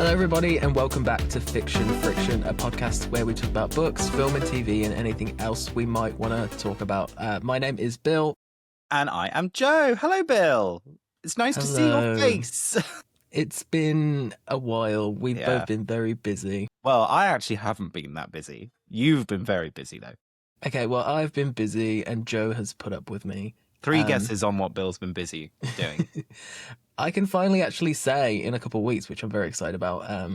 Hello, everybody, and welcome back to Fiction Friction, a podcast where we talk about books, film and TV, and anything else we might want to talk about. My name is Bill. And I am Joe. Hello, Bill. It's nice to see your face. It's been a while. We've both been very busy. Well, I actually haven't been that busy. You've been very busy, though. Okay, well, I've been busy, and Joe has put up with me. 3 guesses on what Bill's been busy doing. I can finally actually say in a couple of weeks, which I'm very excited about.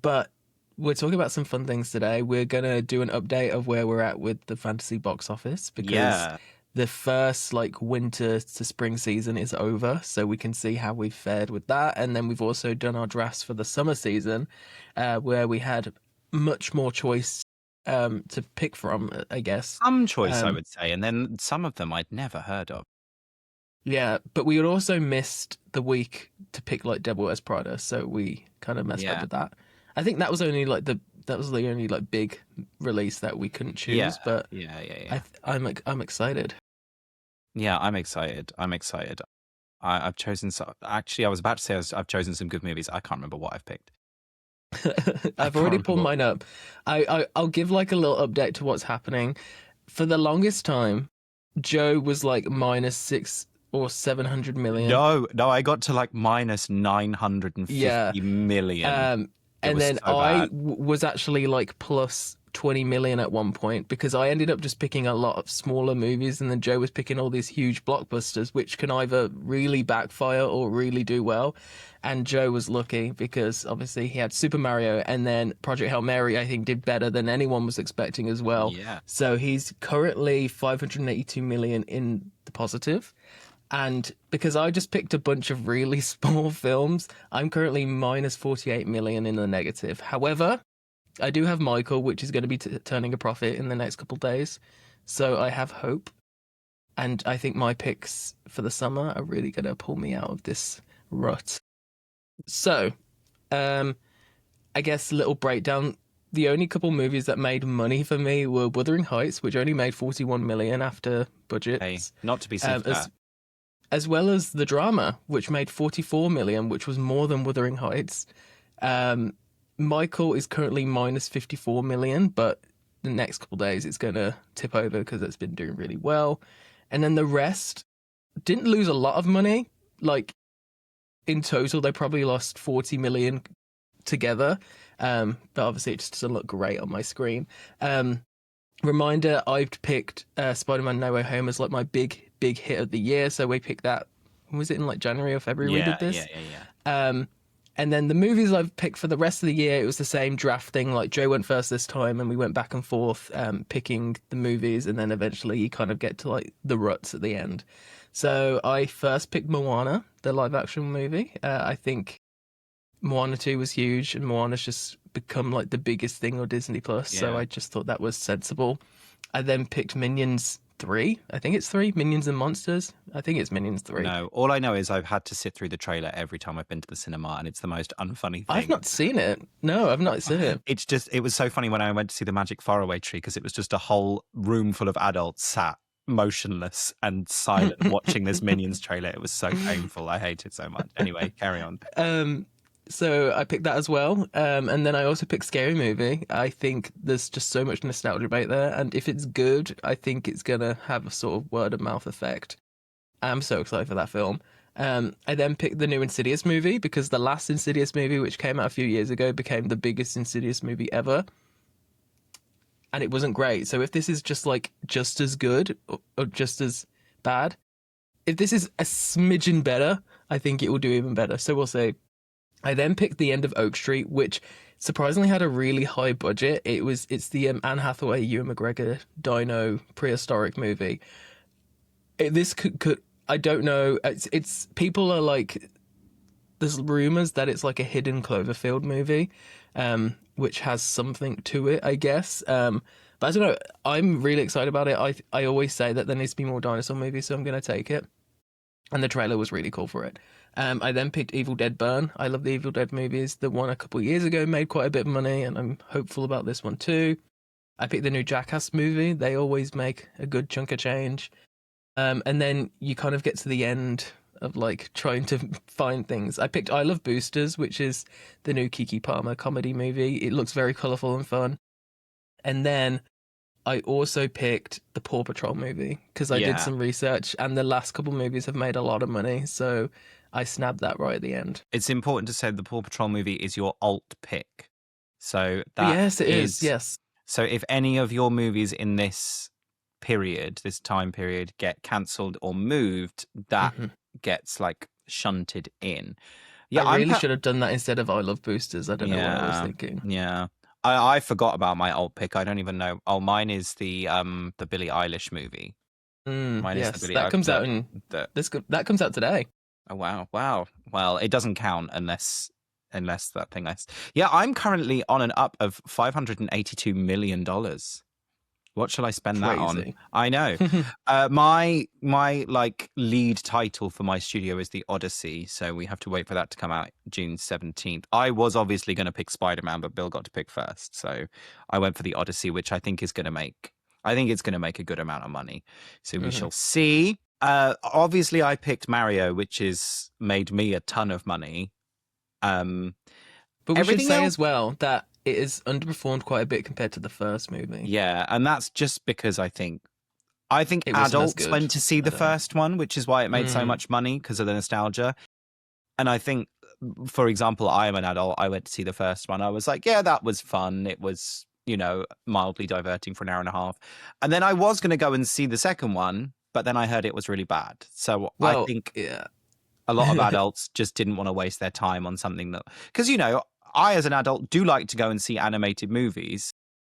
But we're talking about some fun things today. We're going to do an update of where we're at with the fantasy box office because the first winter to spring season is over. So we can see how we've fared with that. And then we've also done our drafts for the summer season where we had much more choice to pick from, I guess. Some choice, I would say. And then some of them I'd never heard of. Yeah, but we had also missed the week to pick Devil Wears Prada, so we kind of messed up with that. I think that was only the only big release that we couldn't choose. But I'm excited. Yeah, I'm excited. I've chosen. Actually, I was about to say I've chosen some good movies. I can't remember what I've picked. I've already pulled mine up. I'll give a little update to what's happening. For the longest time, Joe was minus 600 or 700 million. No, I got to minus 950 million. And then I was actually plus 20 million at one point because I ended up just picking a lot of smaller movies, and then Joe was picking all these huge blockbusters, which can either really backfire or really do well. And Joe was lucky because obviously he had Super Mario, and then Project Hail Mary, I think, did better than anyone was expecting as well. Yeah. So he's currently 582 million in the positive. And because I just picked a bunch of really small films, I'm currently minus 48 million in the negative. However, I do have Michael, which is going to be turning a profit in the next couple of days. So I have hope. And I think my picks for the summer are really going to pull me out of this rut. So, I guess a little breakdown. The only couple movies that made money for me were Wuthering Heights, which only made 41 million after budget. Hey, not to be said as well as The Drama, which made 44 million, which was more than Wuthering Heights. Michael is currently minus 54 million, but the next couple of days it's going to tip over because it's been doing really well. And then the rest didn't lose a lot of money. In total, they probably lost 40 million together. But obviously it just doesn't look great on my screen. Reminder, I've picked Spider-Man No Way Home as my big hit of the year. So we picked that, was it in January or February we did this? Yeah. And then the movies I've picked for the rest of the year, it was the same draft thing. Joe went first this time and we went back and forth picking the movies, and then eventually you kind of get to the ruts at the end. So I first picked Moana, the live action movie. I think Moana 2 was huge, and Moana's just become the biggest thing on Disney Plus. Yeah. So I just thought that was sensible. I then picked Minions 3. I think it's 3. Minions and Monsters. I think it's Minions 3. No, all I know is I've had to sit through the trailer every time I've been to the cinema, and it's the most unfunny thing. I've not seen it. No, I've not seen it. It was so funny when I went to see The Magic Faraway Tree because it was just a whole room full of adults sat motionless and silent watching this Minions trailer. It was so painful. I hate it so much. Anyway, carry on. So I picked that as well. And then I also picked Scary Movie. I think there's just so much nostalgia about there. And if it's good, I think it's going to have a sort of word of mouth effect. I'm so excited for that film. I then picked the new Insidious movie because the last Insidious movie, which came out a few years ago, became the biggest Insidious movie ever. And it wasn't great. So if this is just just as good or just as bad, if this is a smidgen better, I think it will do even better. So we'll see. I then picked The End of Oak Street, which surprisingly had a really high budget. It's the Anne Hathaway, Ewan McGregor, dino prehistoric movie. This could I don't know. It's people are there's rumors that it's a hidden Cloverfield movie, which has something to it, I guess. But I don't know. I'm really excited about it. I always say that there needs to be more dinosaur movies, so I'm going to take it. And the trailer was really cool for it. I then picked Evil Dead Burn. I love the Evil Dead movies. The one a couple of years ago made quite a bit of money, and I'm hopeful about this one too. I picked the new Jackass movie. They always make a good chunk of change. And then you kind of get to the end of like trying to find things. I picked I Love Boosters, which is the new Kiki Palmer comedy movie. It looks very colourful and fun. And then I also picked the Paw Patrol movie because I did Yeah. some research and the last couple movies have made a lot of money. So I snapped that right at the end. It's important to say the Paw Patrol movie is your alt pick. So that Yes, it is. is Yes. so if any of your movies in this period, this time period, get cancelled or moved, that Hmm. gets like shunted in. I Yeah, really should have done that instead of I Love Boosters. I don't know what I was yeah, thinking. yeah. I forgot about my alt pick. I don't even know. Oh, mine is the Billie Eilish movie. Mine is the Yes, Billie that comes out in the that comes out today. oh wow. Well, it doesn't count unless that thing yeah, I'm currently on an up of $582 million. What shall I spend that on? Crazy. I know. My like lead title for my studio is The Odyssey, so we have to wait for that to come out June 17th. I was obviously going to pick Spider-Man, but Bill got to pick first, so I went for The Odyssey, which I think it's going to make a good amount of money. So we Hmm. shall see. Obviously I picked Mario, which has made me a ton of money. Um, But we should Everything say else, as well that it has underperformed quite a bit compared to the first movie. yeah, and that's just because I think It wasn't as adults good. went to see I the don't know. first one, which is why it made so Mm. much money because of the nostalgia. And I think, for example, I am an adult. I went to see the first one. I was like, yeah, that was fun. It was, mildly diverting for an hour and a half. And then I was going to go and see the second one, but then I heard it was really bad. So I Well, think yeah. a lot of adults just didn't want to waste their time on something that, because, I as an adult do like to go and see animated movies.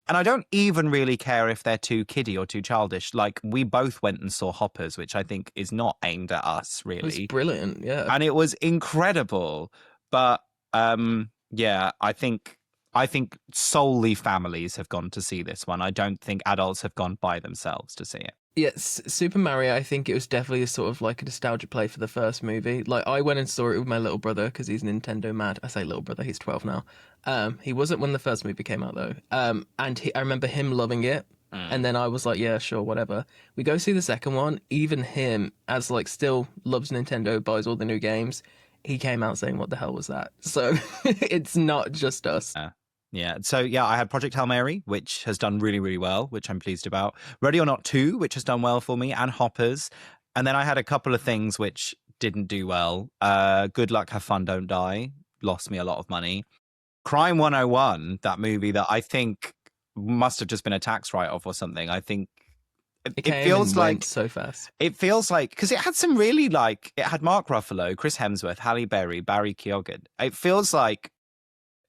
And I don't even really care if they're too kiddie or too childish. Like, we both went and saw Hoppers, which I think is not aimed at us, It was really. brilliant. Yeah. And it was incredible. But yeah, I think solely families have gone to see this one. I don't think adults have gone by themselves to see it. Yeah, Super Mario, I think it was definitely a sort of like a nostalgia play for the first movie. Like, I went and saw it with my little brother because he's Nintendo mad. I say little brother, he's 12 now. He wasn't when the first movie came out, though. And I remember him loving it. And Mm. then I was like, yeah, sure, whatever. We go see the second one. Even him, as like still loves Nintendo, buys all the new games. He came out saying, what the hell was that? So it's not just us. Yeah. Yeah. So yeah, I had Project Hail Mary, which has done really, really well, which I'm pleased about. Ready or Not 2, which has done well for me, and Hoppers. And then I had a couple of things which didn't do well. Good Luck, Have Fun, Don't Die. Lost me a lot of money. Crime 101, that movie that I think must have just been a tax write-off or something. I think It it came and feels went like so fast. because it had some really it had Mark Ruffalo, Chris Hemsworth, Halle Berry, Barry Keoghan. It feels like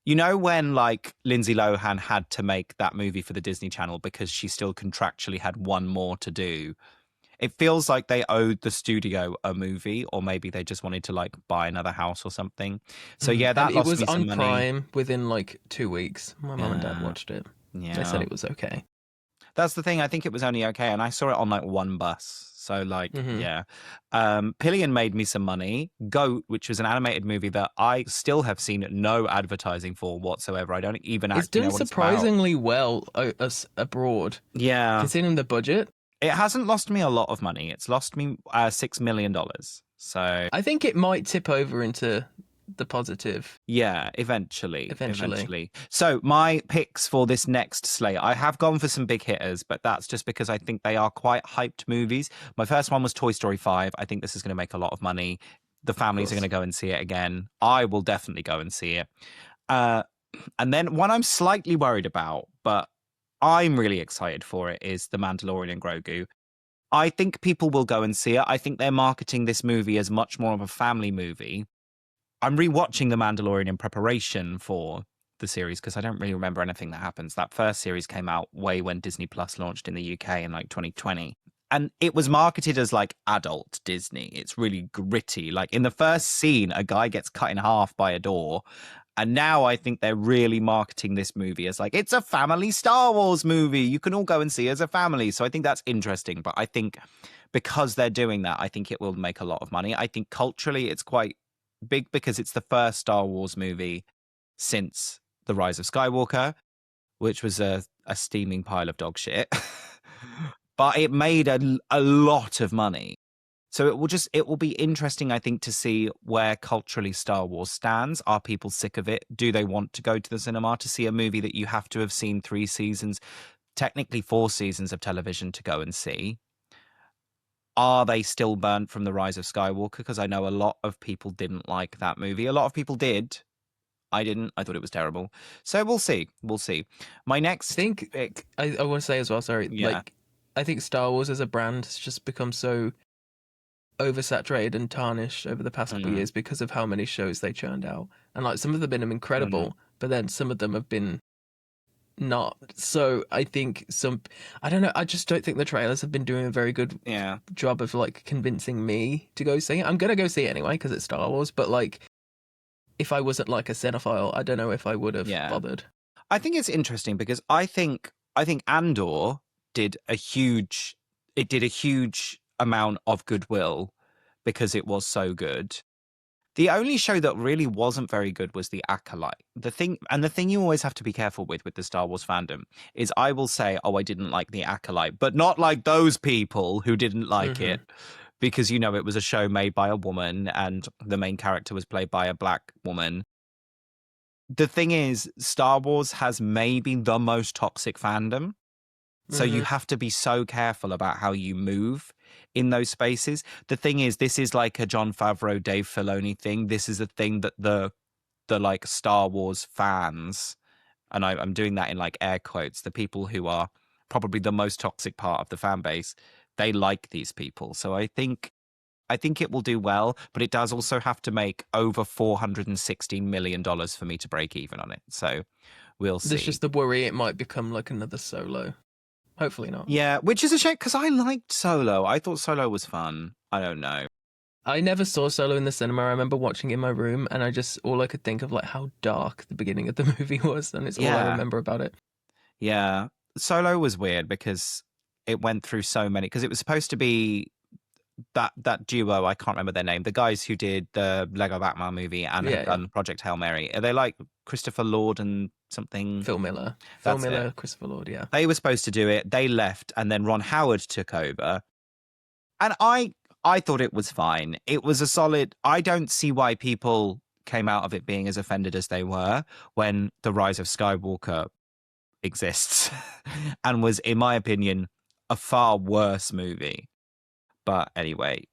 when like Lindsay Lohan had to make that movie for the Disney Channel because she still contractually had one more to do. It feels like they owed the studio a movie, or maybe they just wanted to like buy another house or something. So Mhm. yeah, And that it lost was me some on money. Prime within like 2 weeks. My mum and dad Yeah, watched it. They said yeah. it was okay. That's the thing. I think it was only okay, and I saw it on like one bus. So like, Hmm. yeah. Pillion made me some money. Goat, which was an animated movie that I still have seen no advertising for whatsoever. I don't even It's actually done know what it's about. surprisingly well abroad, Yeah, considering the budget. it hasn't lost me a lot of money. It's lost me $6 million. So I think it might tip over into the positive yeah, eventually, eventually. eventually. So my picks for this next slate, I have gone for some big hitters, but that's just because I think they are quite hyped movies. My first one was Toy Story 5. I think this is going to make a lot of money. The Of families are going course. to go and see it again. I will definitely go and see it. Uh, and then one I'm slightly worried about, but I'm really excited for it, is The Mandalorian and Grogu. I think people will go and see it. I think they're marketing this movie as much more of a family movie. I'm rewatching The Mandalorian in preparation for the series because I don't really remember anything that happens. That first series came out way when Disney Plus launched in the UK in like 2020. And it was marketed as like adult Disney. It's really gritty. Like in the first scene, a guy gets cut in half by a door. And now I think they're really marketing this movie as like, it's a family Star Wars movie. You can all go and see as a family. So I think that's interesting. But I think because they're doing that, I think it will make a lot of money. I think culturally it's quite big because it's the first Star Wars movie since The Rise of Skywalker, which was a steaming pile of dog shit. But it made a lot of money. So it will be interesting, I think, to see where culturally Star Wars stands. Are people sick of it? Do they want to go to the cinema to see a movie that you have to have seen 3 seasons, technically 4 seasons of television to go and see? Are they still burnt from The Rise of Skywalker? Because I know a lot of people didn't like that movie. A lot of people did. I didn't. I thought it was terrible. So we'll see. We'll see. My I next think pick. I want to say as well, sorry, Yeah. like I think Star Wars as a brand has just become so oversaturated and tarnished over the past couple of Mm, years because of how many shows they churned out. And like some of them have been mm, incredible, but then some of them have been not. So I think I don't know, I just don't think the trailers have been doing a very good yeah. job of like convincing me to go see it. I'm gonna go see it anyway because it's Star Wars, but like if I wasn't like a cinephile, I don't know if I would have Yeah. bothered. I think it's interesting because I think Andor did a huge amount of goodwill because it was so good. The only show that really wasn't very good was The Acolyte. The thing you always have to be careful with the Star Wars fandom is I will say, "Oh, I didn't like The Acolyte," but not like those people who didn't like Hmm. it because it was a show made by a woman and the main character was played by a black woman. The thing is, Star Wars has maybe the most toxic fandom. So you Hmm. have to be so careful about how you move in those spaces. The thing is, this is like a John Favreau, Dave Filoni thing. This is a thing that the like Star Wars fans, and I'm doing that in like air quotes, the people who are probably the most toxic part of the fan base, they like these people. So I think it will do well, but it does also have to make over $416 million for me to break even on it. So we'll There's see. just the worry it might become like another Solo. Hopefully not. Yeah, which is a shame because I liked Solo. I thought Solo was fun. I don't know. I never saw Solo in the cinema. I remember watching it in my room, and all I could think of like how dark the beginning of the movie was, and it's all I Yeah, remember about it. yeah. Solo was weird because it went through so many. Because it was supposed to be that duo. I can't remember their name. The guys who did the Lego Batman movie and have Yeah, yeah. done Project Hail Mary. Are they like Christopher Lord and something? Phil That's it. Miller, Christopher Lord. Yeah, They were supposed to do it. They left, and then Ron Howard took over. And I thought it was fine. It was a solid. I don't see why people came out of it being as offended as they were when The Rise of Skywalker exists and was, in my opinion, a far worse movie. But anyway,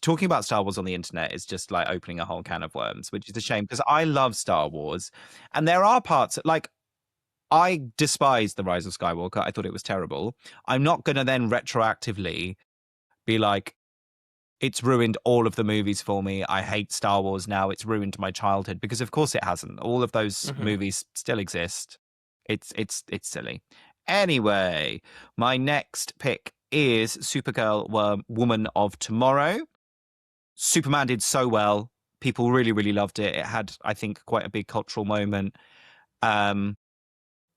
talking about Star Wars on the internet is just like opening a whole can of worms, which is a shame because I love Star Wars. And there are parts like I despise The Rise of Skywalker. I thought it was terrible. I'm not going to then retroactively be like, it's ruined all of the movies for me. I hate Star Wars now. It's ruined my childhood because of course it hasn't. All of those hmm movies still exist. It's silly. Anyway, my next pick is Supergirl Woman of Tomorrow. Superman did so well. People really, really loved it. It had, I think, quite a big cultural moment. Um,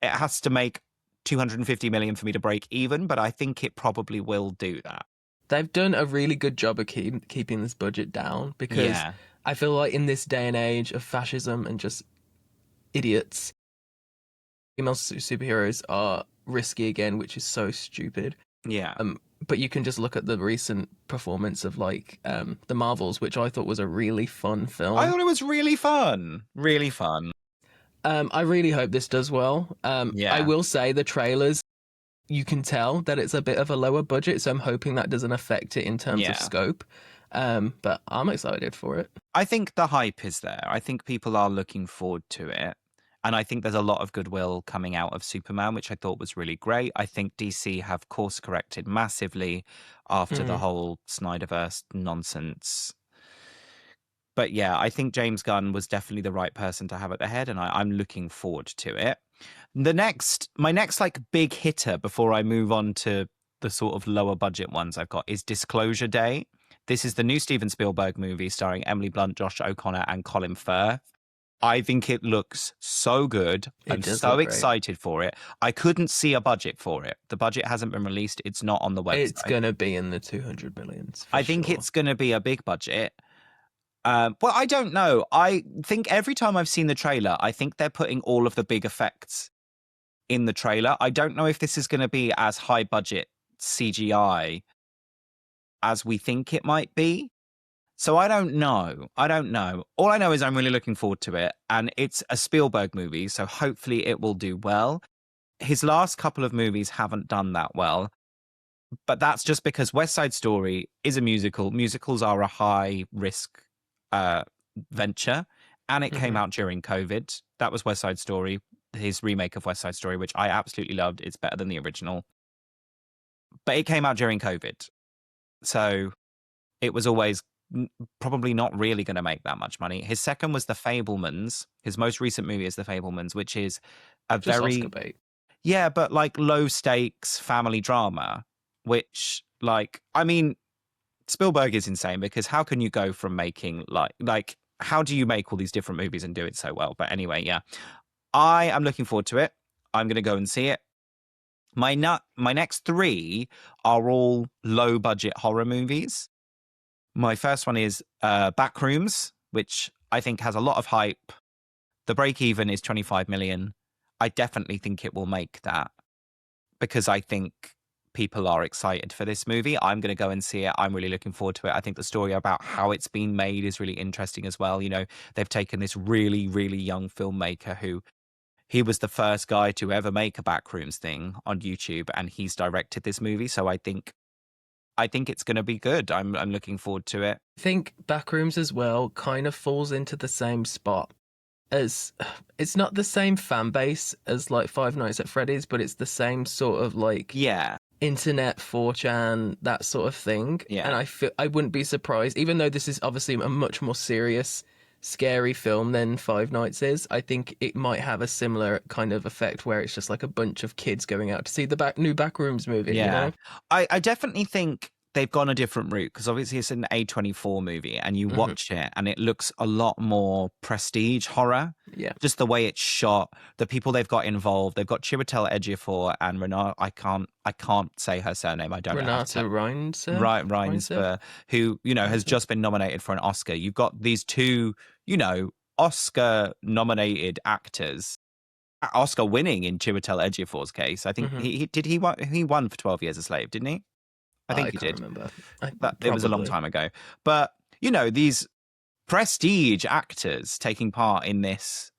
it has to make 250 million for me to break even, but I think it probably will do that. they've done a really good job of keeping this budget down because Yeah. I feel like in this day and age of fascism and just idiots, female superheroes are risky again, which is so stupid. Yeah. Um, but you can just look at the recent performance of like the Marvels, which I thought was a really fun I film. thought it was really fun. Really fun. I really hope this does well. I Yeah. will say the trailers, you can tell that it's a bit of a lower budget, so I'm hoping that doesn't affect it in terms of Yeah. scope. But I'm excited for it. I think the hype is there. I think people are looking forward to it. And I think there's a lot of goodwill coming out of Superman, which I thought was really great. I think DC have course corrected massively after the Mm. whole Snyderverse nonsense. But yeah, I think James Gunn was definitely the right person to have at the head, and I'm looking forward to it. My next like big hitter before I move on to the sort of lower budget ones I've got is Disclosure Day. This is the new Steven Spielberg movie starring Emily Blunt, Josh O'Connor, and Colin Firth. I think it looks so good. It I'm does so look great. excited for it. I couldn't see a budget for it. The budget hasn't been released. It's not on the It's website. gonna be in the 200 millions for I think sure. it's going to be a big budget. Well, I don't know. I think every time I've seen the trailer, I think they're putting all of the big effects in the trailer. I don't know if this is going to be as high budget CGI as we think it might be. So I don't know. I don't know. All I know is I'm really looking forward to it. And it's a Spielberg movie, so hopefully it will do well. His last couple of movies haven't done that well, but that's just because West Side Story is a musical. Musicals are a high risk uh, venture, and it came Hmm. out during COVID. That was West Side Story, his remake of West Side Story, which I absolutely loved. It's better than the original, but it came out during COVID. So it was always probably not really going to make that much money. His second was The Fabelmans. His most recent movie is The Fabelmans, which is a Just Oscar very, bait. yeah, but like low stakes family drama, which like, I mean, Spielberg is insane because how can you go from making like how do you make all these different movies and do it so well? But anyway, yeah. I am looking forward to it. I'm going to go and see it. My next three are all low budget horror movies. My first one is Backrooms, which I think has a lot of hype. The break even is 25 million. I definitely think it will make that because I think people are excited for this movie. I'm going to go and see it. I'm really looking forward to it. I think the story about how it's been made is really interesting as well. You know, they've taken this really, really young filmmaker who he was the first guy to ever make a Backrooms thing on YouTube, and he's directed this movie. So I think it's going to be good. I'm looking forward to it. I think Backrooms as well kind of falls into the same spot as it's not the same fan base as like Five Nights at Freddy's, but it's the same sort of like Yeah, internet 4chan, that sort of thing. yeah. And I wouldn't be surprised, even though this is obviously a much more serious, scary film than Five Nights is. I think it might have a similar kind of effect where it's just like a bunch of kids going out to see the new Backrooms movie. You Yeah. know? I definitely think they've gone a different route because obviously it's an A24 movie and you Hmm. watch it and it looks a lot more prestige horror. Yeah. Just the way it's shot, the people they've got involved. They've got Chiwetel Ejiofor and Renata. I can't say her surname. I don't know how to say Renata Reinser, Right, Reinser, Reinsper, who, has Reinser. just been nominated for an Oscar. You've got these two, Oscar nominated actors, Oscar winning in Chiwetel Ejiofor's case. I think Hmm. he won for 12 Years a Slave, didn't he? I think I he can't did. remember. It was a long Probably. time ago. But, these prestige actors taking part in this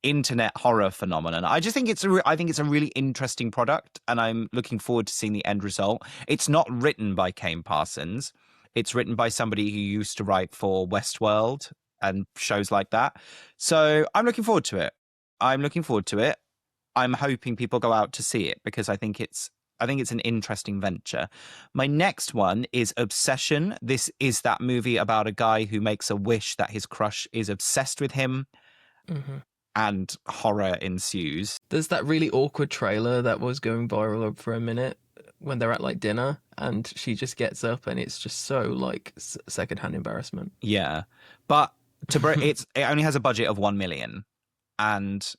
internet horror phenomenon. I just think I think it's a really interesting product, and I'm looking forward to seeing the end result. It's not written by Kane Parsons. It's written by somebody who used to write for Westworld and shows like that. So I'm looking forward to it. I'm looking forward to it. I'm hoping people go out to see it because I think it's an interesting venture. My next one is Obsession. This is that movie about a guy who makes a wish that his crush is obsessed with him, Hmm. and horror ensues. There's that really awkward trailer that was going viral for a minute when they're at like dinner and she just gets up and it's just so like secondhand embarrassment. Yeah, but it only has a budget of 1 million, and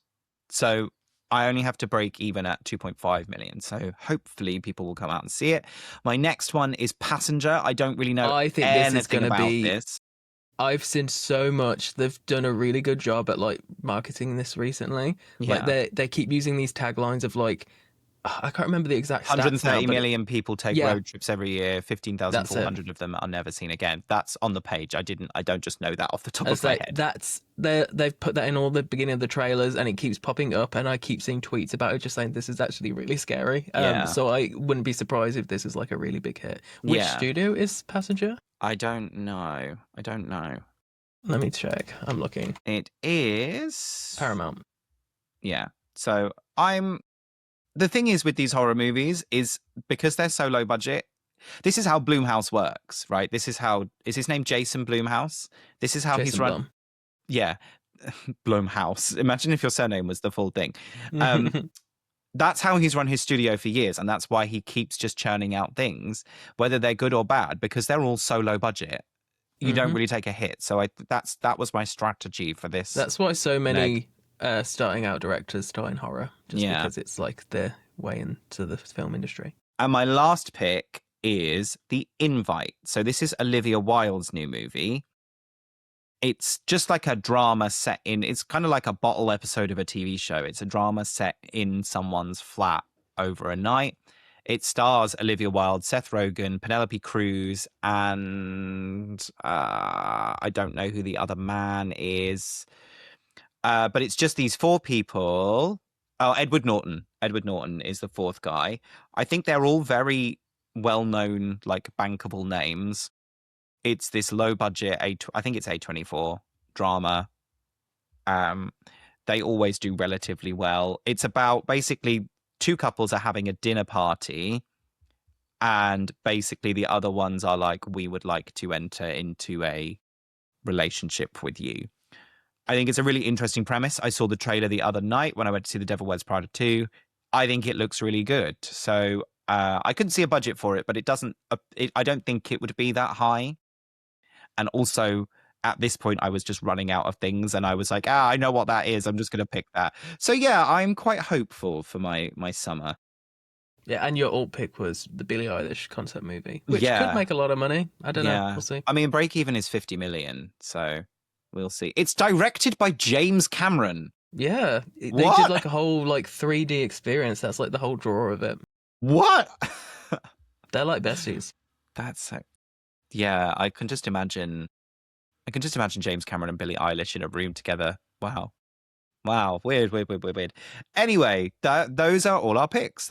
so I only have to break even at 2.5 million. So hopefully people will come out and see it. My next one is Passenger. I don't really know I think this is anything going to about be. this. I've seen so much. They've done a really good job at like marketing this recently. Like Yeah. they keep using these taglines of like I can't remember the exact stats now, 130 but million people take yeah, road trips every year. that's it. 15,400 of them are never seen again. That's on the page. I don't just know that off the top of As my like head. they've put that in all the beginning of the trailers, and it keeps popping up, and I keep seeing tweets about it, just saying this is actually really scary. Yeah. So I wouldn't be surprised if this is like a really big hit. Which Yeah. studio is Passenger? I don't know. I don't know. Let me check. I'm looking. It is. Paramount. Yeah. So the thing is with these horror movies is because they're so low budget. This is how Blumhouse works, right? Is his name Jason Blumhouse? This is how he's Jason run. Blum. Yeah. Blumhouse. Imagine if your surname was the full thing. Um, that's how he's run his studio for years, and that's why he keeps just churning out things, whether they're good or bad, because they're all so low budget. You don't Hmm. really take a hit. So that was my strategy for this That's why so leg. many starting out directors start in horror, just Yeah. because it's like their way into the film industry. And my last pick is The Invite. So this is Olivia Wilde's new movie. It's just like a drama set in, it's kind of like a bottle episode of a TV show. It's a drama set in someone's flat over a night. It stars Olivia Wilde, Seth Rogen, Penelope Cruz, and I don't know who the other man is. But it's just these four people. Oh, Edward Norton. Edward Norton is the fourth guy. I think they're all very well-known, like bankable names. It's this low-budget, I think it's A24 drama. They always do relatively well. It's about basically two couples are having a dinner party, and basically the other ones are like, we would like to enter into a relationship with you. I think it's a really interesting premise. I saw the trailer the other night when I went to see The Devil Wears Prada 2. I think it looks really good. So I couldn't see a budget for it, but it doesn't. I don't think it would be that high. And also, at this point, I was just running out of things, and I was like, I know what that is. I'm just going to pick that. So yeah, I'm quite hopeful for my summer. Yeah, and your alt pick was the Billie Eilish concert movie, which Yeah. could make a lot of money. I don't know. We'll see. I mean, break even is 50 million, so we'll see. It's directed by James Cameron. Yeah, they What? did like a whole like 3D experience. That's like the whole draw of it. What? They're like besties. That's so. Yeah, I can just imagine James Cameron and Billie Eilish in a room together. Wow. Weird. Anyway, those are all our picks.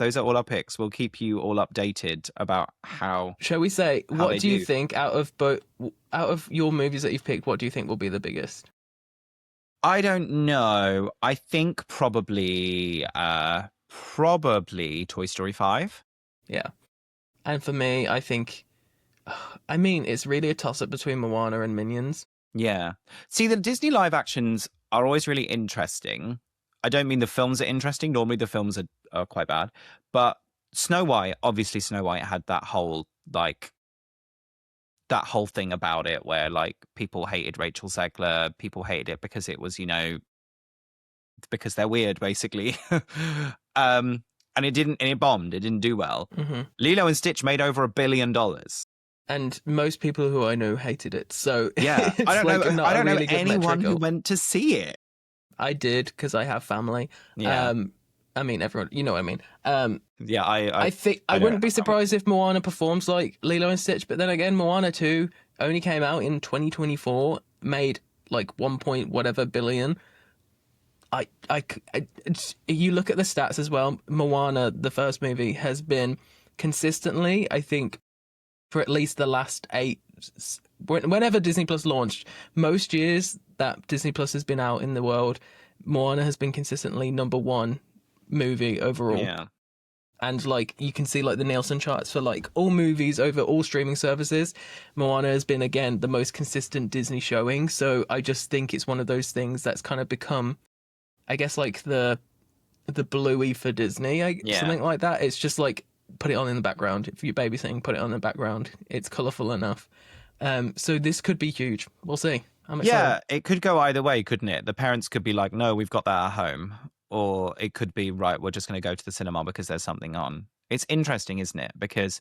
We'll keep you all updated about how. Shall we say, how what they do you do. think out of your movies that you've picked, what do you think will be the biggest? I don't know. I think probably Toy Story 5. Yeah. And for me, I think, I mean, it's really a toss-up between Moana and Minions. Yeah. See, the Disney live actions are always really interesting. I don't mean the films are interesting. Normally the films are quite bad. But Snow White had that whole thing about it where like people hated Rachel Zegler. People hated it because it was, because they're weird, basically. And it bombed. It didn't do well. Mm-hmm. Lilo and Stitch made over $1 billion. And most people who I know hated it. So Yeah, it's I don't know really good anyone metric. who went to see it. I did because I have family. Yeah. I mean, everyone, you know what I mean. Yeah, I think I wouldn't be surprised if Moana performs like Lilo and Stitch, but then again, Moana 2 only came out in 2024, made like 1 point whatever billion. You look at the stats as well. Moana, the first movie, has been consistently, I think, for at least the last 8, whenever Disney Plus launched, most years that Disney Plus has been out in the world, Moana has been consistently number 1 movie overall. Yeah. And like you can see like the Nielsen charts for like all movies over all streaming services, Moana has been again the most consistent Disney showing. So I just think it's one of those things that's kind of become, I guess, like the Bluey for Disney, something like that. It's just like put it on in the background. If you're babysitting, put it on in the background. It's colourful enough. So this could be huge. We'll see. I'm excited. Yeah, it could go either way, couldn't it? The parents could be like, no, we've got that at home. Or it could be, right, we're just going to go to the cinema because there's something on. It's interesting, isn't it? Because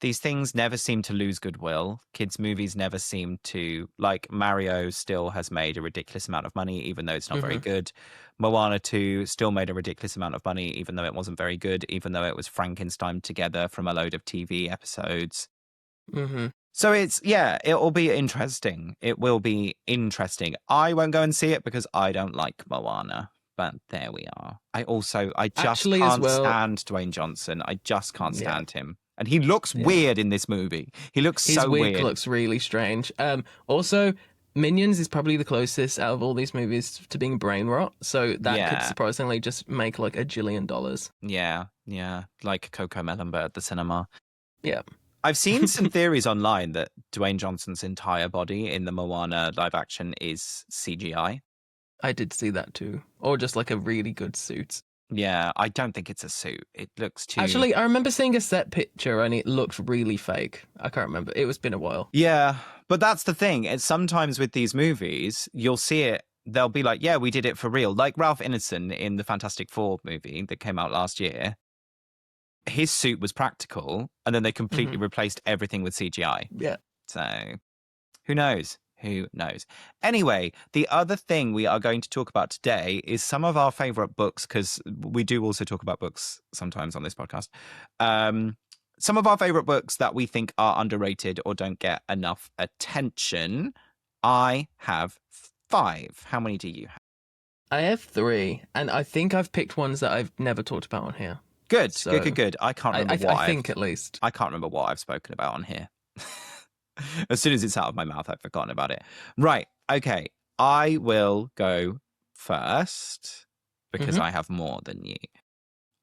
these things never seem to lose goodwill. Kids' movies never seem to, like Mario still has made a ridiculous amount of money, even though it's not very good. Moana 2 still made a ridiculous amount of money, even though it wasn't very good, even though it was Frankenstein together from a load of TV episodes. Mm-hmm. So it will be interesting. It will be interesting. I won't go and see it because I don't like Moana. But there we are. I just Actually, can't as well, stand Dwayne Johnson. I just can't stand him. And he looks weird in this movie. He looks his so wig weird. looks really strange. Also, Minions is probably the closest out of all these movies to being brain rot. So that could surprisingly just make like $1 jillion. Yeah. Like Coco Melon at the cinema. Yeah. I've seen some theories online that Dwayne Johnson's entire body in the Moana live action is CGI. I did see that too. Or just like a really good suit. Yeah, I don't think it's a suit. It looks too... Actually, I remember seeing a set picture and it looked really fake. I can't remember. It's been a while. Yeah, but that's the thing. It's sometimes with these movies, you'll see it, they'll be like, yeah, we did it for real. Like Ralph Ineson in the Fantastic Four movie that came out last year. His suit was practical, and then they completely replaced everything with CGI. Yeah. So, who knows? Who knows? Anyway, the other thing we are going to talk about today is some of our favorite books, because we do also talk about books sometimes on this podcast. Some of our favorite books that we think are underrated or don't get enough attention. I have 5. How many do you have? I have 3, and I think I've picked ones that I've never talked about on here. Good, So good. I can't remember I think at least. I can't remember what I've spoken about on here. As soon as it's out of my mouth, I've forgotten about it. Right. Okay. I will go first because I have more than you.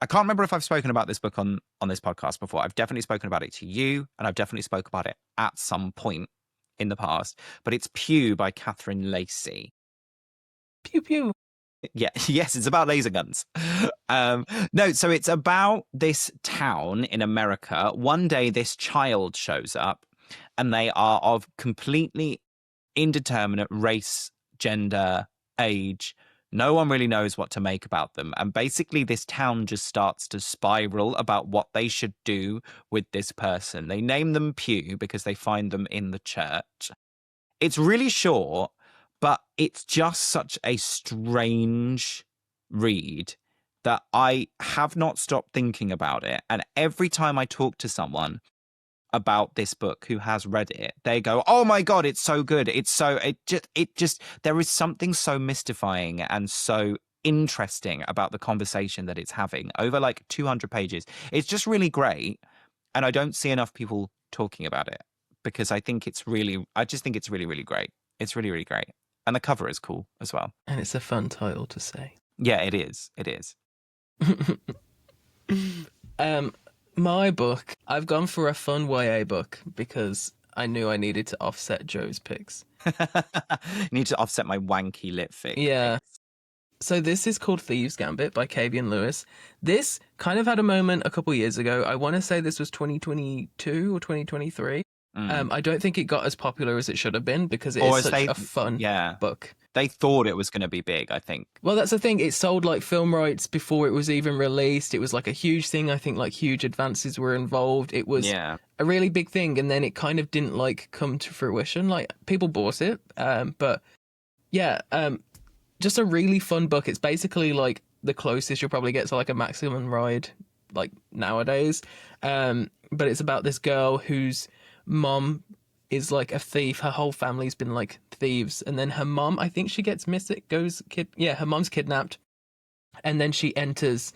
I can't remember if I've spoken about this book on this podcast before. I've definitely spoken about it to you, and I've definitely spoken about it at some point in the past. But it's Pew by Catherine Lacey. Pew pew. Yeah, yes, it's about laser guns. No, so it's about this town in America. One day, this child shows up, and they are of completely indeterminate race, gender, age. No one really knows what to make about them. And basically, this town just starts to spiral about what they should do with this person. They name them Pew because they find them in the church. It's really short, but it's just such a strange read that I have not stopped thinking about it. And every time I talk to someone about this book who has read it, they go, "Oh my God, it's so good. It just there is something so mystifying and so interesting about the conversation that it's having over like 200 pages. It's just really great. And I don't see enough people talking about it because I just think it's really, really great. It's really, really great. And the cover is cool as well. And it's a fun title to say. Yeah, it is. It is. My book, I've gone for a fun YA book because I knew I needed to offset Joe's picks. You need to offset my wanky lit fic. Yeah. So this is called Thieves' Gambit by Kavian Lewis. This kind of had a moment a couple years ago. I want to say this was 2022 or 2023. I don't think it got as popular as it should have been because it is such a fun book. They thought it was going to be big, I think. Well, that's the thing. It sold like film rights before it was even released. It was like a huge thing. I think like huge advances were involved. It was a really big thing. And then it kind of didn't like come to fruition. Like people bought it. But yeah, just a really fun book. It's basically like the closest you'll probably get to like a maximum ride like nowadays. But it's about this girl whose mom is like a thief. Her whole family's been like thieves, and then her mom, I think she gets missing, her mom's kidnapped, and then she enters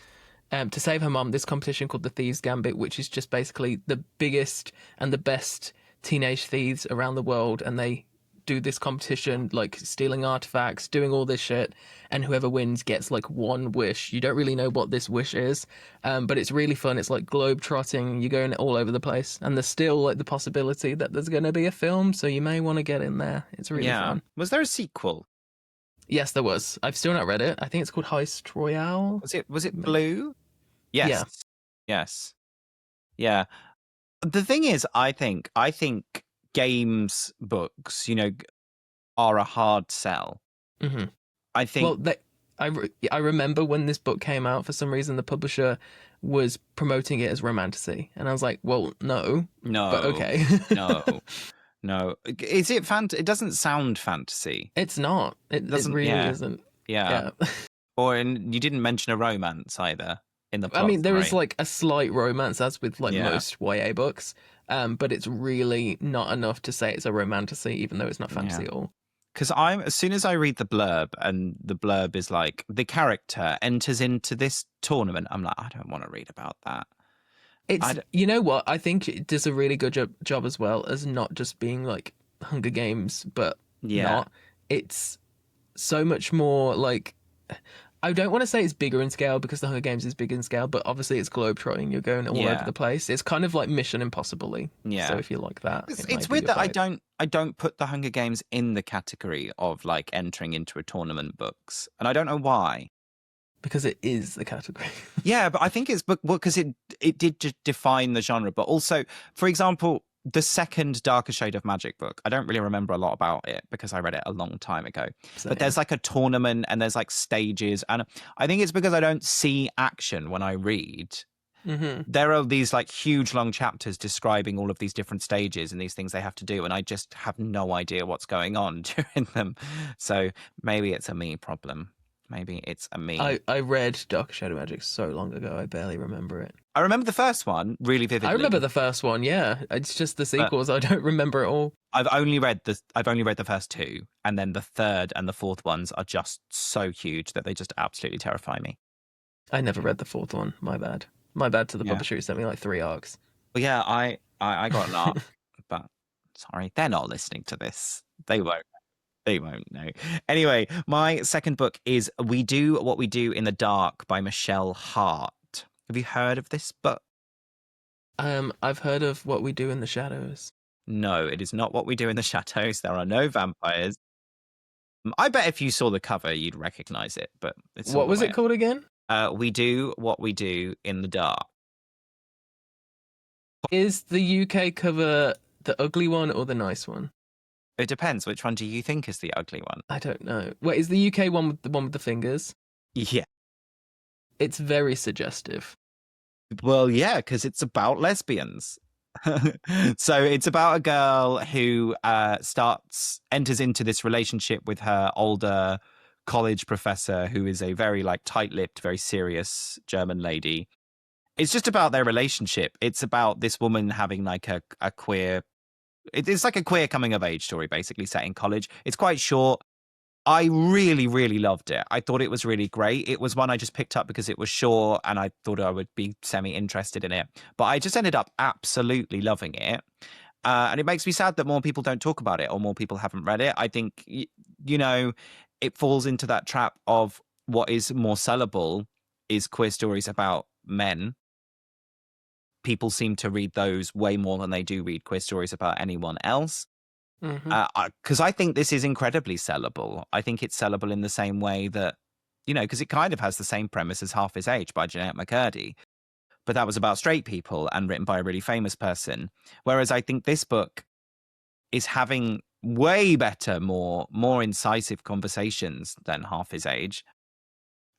to save her mom this competition called the Thieves Gambit, which is just basically the biggest and the best teenage thieves around the world, and they do this competition, like stealing artifacts, doing all this shit, and whoever wins gets like one wish. You don't really know what this wish is, but it's really fun. It's like globe trotting. You're going all over the place, and there's still like the possibility that there's going to be a film, so you may want to get in there. It's really fun. Was there a sequel? Yes, there was. I've still not read it. I think it's called Heist Royale. Was it blue? Yes. Yeah. Yes. Yeah. The thing is, I think games books, are a hard sell. Mm-hmm. I think. Well, I remember when this book came out, for some reason the publisher was promoting it as romantasy, and I was like, well, no, but okay. no. Is it It doesn't sound fantasy. It's not. It really isn't. Yeah. You didn't mention a romance either in the plot. I mean, there is like a slight romance, as with like most YA books, but it's really not enough to say it's a romantasy, even though it's not fantasy at all. Because as soon as I read the blurb, and the blurb is like, the character enters into this tournament, I'm like, I don't want to read about that. You know what? I think it does a really good job as well as not just being like Hunger Games, but not. It's so much more like, I don't want to say it's bigger in scale because the Hunger Games is big in scale, but obviously it's globetrotting. You're going all over the place. It's kind of like Mission Impossible-y. Yeah. So if you like that, it's weird that I don't put the Hunger Games in the category of like entering into a tournament books, and I don't know why. Because it is the category. Yeah, but I think it's because it did just define the genre, but also, for example, the second Darker Shade of Magic book, I don't really remember a lot about it because I read it a long time ago. But there's like a tournament and there's like stages. And I think it's because I don't see action when I read. There are these like huge long chapters describing all of these different stages and these things they have to do, and I just have no idea what's going on during them. So maybe it's a me problem. Maybe it's a me. I read Dark Shadow Magic so long ago, I barely remember it. I remember the first one really I vividly. remember the first one, yeah. It's just the but sequels I don't remember at all. I've only read the first two, and then the third and the fourth ones are just so huge that they just absolutely terrify me. I never read the fourth one. My bad. My bad to the Yeah. publisher who sent me like 3 arcs. Well, yeah, I got an arc, but sorry, they're not listening to this. They won't. They won't know. Anyway, my second book is We Do What We Do in the Dark by Michelle Hart. Have you heard of this book? I've heard of What We Do in the Shadows. No, it is not What We Do in the Shadows. There are no vampires. I bet if you saw the cover, you'd recognize it, but it's What was it called again? We Do What We Do in the Dark. Is the UK cover the ugly one or the nice one? It depends. Which one do you think is the ugly one? I don't know. Wait, is the UK one with the fingers? Yeah. It's very suggestive. Well, yeah, because it's about lesbians. So it's about a girl who enters into this relationship with her older college professor, who is a very like tight-lipped, very serious German lady. It's just about their relationship. It's about this woman having like a queer. It's like a queer coming of age story, basically set in college. It's quite short. I really, really loved it. I thought it was really great. It was one I just picked up because it was short and I thought I would be semi-interested in it. But I just ended up absolutely loving it. And it makes me sad that more people don't talk about it or more people haven't read it. I think, it falls into that trap of what is more sellable is queer stories about men. People seem to read those way more than they do read queer stories about anyone else. Because I think this is incredibly sellable. I think it's sellable in the same way that, because it kind of has the same premise as Half His Age by Jeanette McCurdy. But that was about straight people and written by a really famous person. Whereas I think this book is having way better, more incisive conversations than Half His Age.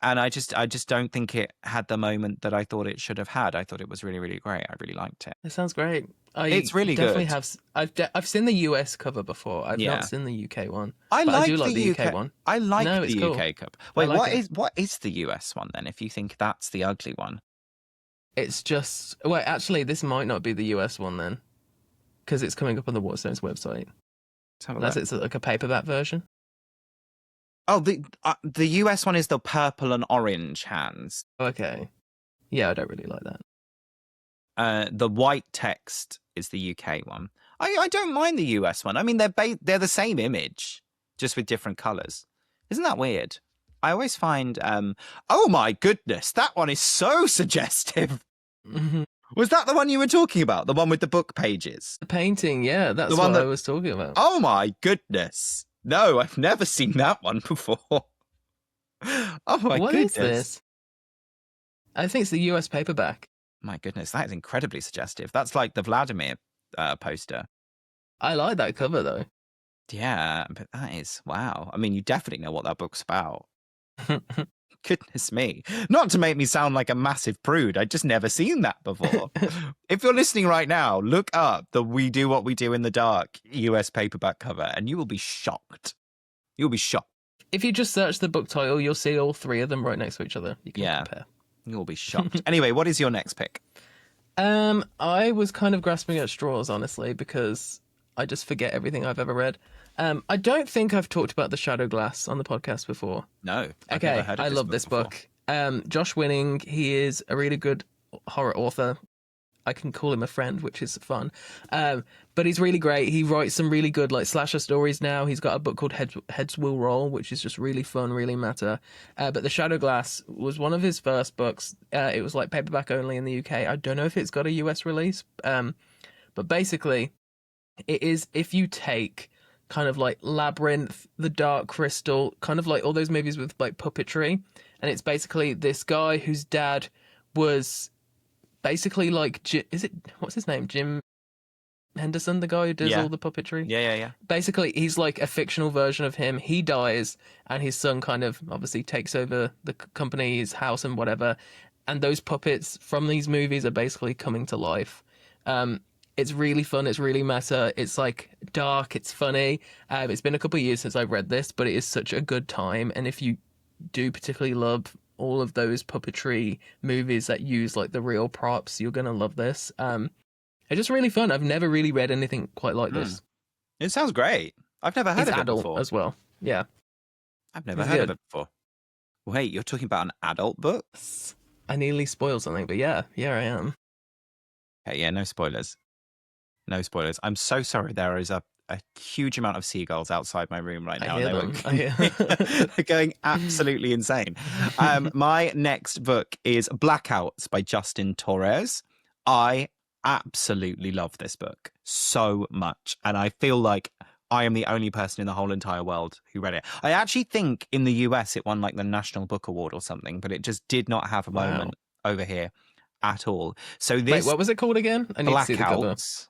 And I just don't think it had the moment that I thought it should have had. I thought it was really, really great. I really liked it. It sounds great. It's really definitely good. I've seen the US cover before. I've Yeah. not seen the UK one. I do like the UK one. I like No, the it's cool. UK cup. Wait, like what is the US one then? If you think that's the ugly one, It's just wait. Actually, this might not be the US one then, because it's coming up on the Waterstones website. let's have a Unless look. it's like a paperback version. Oh, the US one is the purple and orange hands. Okay. Yeah, I don't really like that. The white text is the UK one. I don't mind the US one. I mean, they're the same image, just with different colors. Isn't that weird? I always find, oh my goodness, that one is so suggestive. Was that the one you were talking about? The one with the book pages? The painting, yeah, that's The one what I that- was talking about. Oh my goodness. No, I've never seen that one before. Oh my What goodness. is this? I think it's the US paperback. My goodness, that is incredibly suggestive. That's like the Vladimir poster. I like that cover though. Yeah, but that is, wow. I mean, you definitely know what that book's about. Goodness me. Not to make me sound like a massive prude. I'd just never seen that before. If you're listening right now, look up the We Do What We Do in the Dark US paperback cover and you will be shocked. You'll be shocked. If you just search the book title, you'll see all three of them right next to each other. You can Yeah. compare. You'll be shocked. Anyway, what is your next pick? I was kind of grasping at straws, honestly, because I just forget everything I've ever read. I don't think I've talked about The Shadow Glass on the podcast before. No. I've Okay, never heard of I love this before. book. Josh Winning, he is a really good horror author. I can call him a friend, which is fun. But he's really great. He writes some really good like slasher stories now. He's got a book called Heads Will Roll, which is just really fun, really meta. But The Shadow Glass was one of his first books. It was like paperback only in the UK. I don't know if it's got a US release. But basically, it is if you take kind of like Labyrinth, The Dark Crystal, kind of like all those movies with like puppetry. And it's basically this guy whose dad was basically like, what's his name? Jim Henderson, the guy who does all the puppetry? Yeah. Basically, he's like a fictional version of him. He dies, and his son kind of obviously takes over the company, his house and whatever. and those puppets from these movies are basically coming to life. Um, it's really fun. It's really meta. It's like dark. It's funny. It's been a couple of years since I've read this, but it is such a good time. And if you do particularly love all of those puppetry movies that use like the real props, you're gonna love this. It's just really fun. I've never really read anything quite like Hmm. this. It sounds great. I've never heard It's of it adult before. as well. Yeah, I've never it's heard of good. it before. Wait, you're talking about an adult book? I nearly spoiled something, but yeah, I am. Okay, yeah, no spoilers. No spoilers. I'm so sorry. There is a huge amount of seagulls outside my room right I now, and hear they were them. I hear. they're going absolutely insane. My next book is Blackouts by Justin Torres. I absolutely love this book so much, and I feel like I am the only person in the whole entire world who read it. I actually think in the US it won like the National Book Award or something, but it just did not have a Wow. moment over here at all. So Wait, this what was it called again? I need to see the cover. Blackouts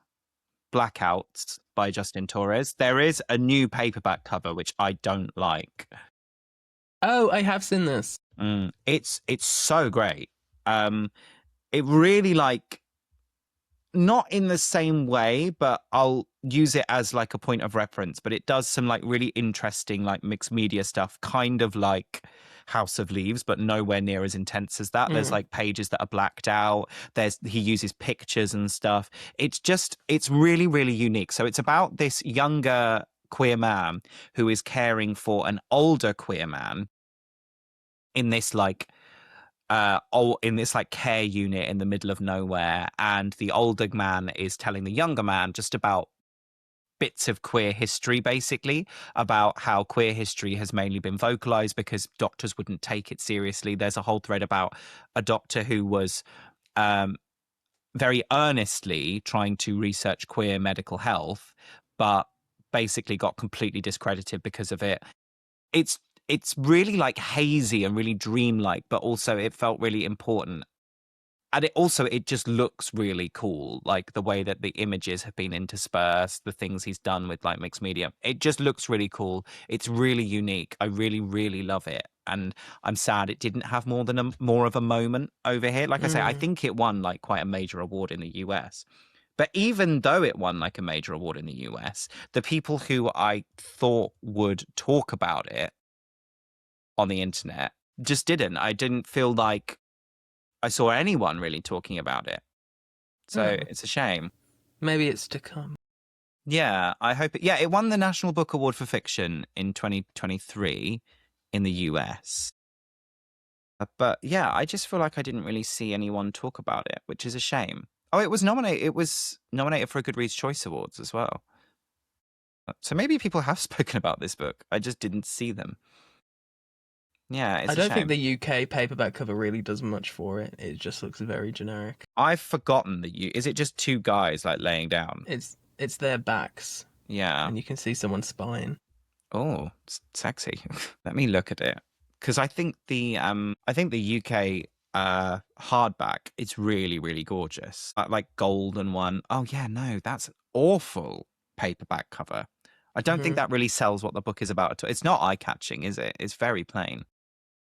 Blackouts by Justin Torres. There is a new paperback cover which I don't like. Oh, I have seen this. It's so great. It really like not in the same way, but I'll use it as like a point of reference. But it does some like really interesting like mixed media stuff, kind of like House of Leaves, but nowhere near as intense as that. There's Mm. like pages that are blacked out. He uses pictures and stuff. It's really, really unique. So it's about this younger queer man who is caring for an older queer man in this like in this like care unit in the middle of nowhere, and the older man is telling the younger man just about bits of queer history, basically about how queer history has mainly been vocalized because doctors wouldn't take it seriously. There's a whole thread about a doctor who was um, very earnestly trying to research queer medical health, but basically got completely discredited because of it. It's it's really like hazy and really dreamlike, but also it felt really important. And it just looks really cool, like the way that the images have been interspersed, the things he's done with like mixed media. It just looks really cool. It's really unique. I really, really love it. And I'm sad it didn't have more of a moment over here. Like I say, I Mm. think it won like quite a major award in the US. But even though it won like a major award in the US, the people who I thought would talk about it on the internet just didn't. I didn't feel like I saw anyone really talking about it. So Oh, it's a shame. maybe it's to come. Yeah, I hope it. Yeah, it won the National Book Award for Fiction in 2023 in the US. But yeah, I just feel like I didn't really see anyone talk about it, which is a shame. Oh, it was nominated. It was nominated for a Goodreads Choice Awards as well. So maybe people have spoken about this book. I just didn't see them. Yeah, I it's a don't think shame. the UK paperback cover really does much for it. It just looks very generic. I've forgotten that you. Is it just two guys like laying down? It's their backs, Yeah. and you can see someone's spine. Oh, sexy. Let me look at it because I think the UK hardback is really really gorgeous. Like golden one. Oh yeah, no, that's an awful paperback cover. I don't think Hmm. that really sells what the book is about at all. It's not eye catching, is it? It's very plain.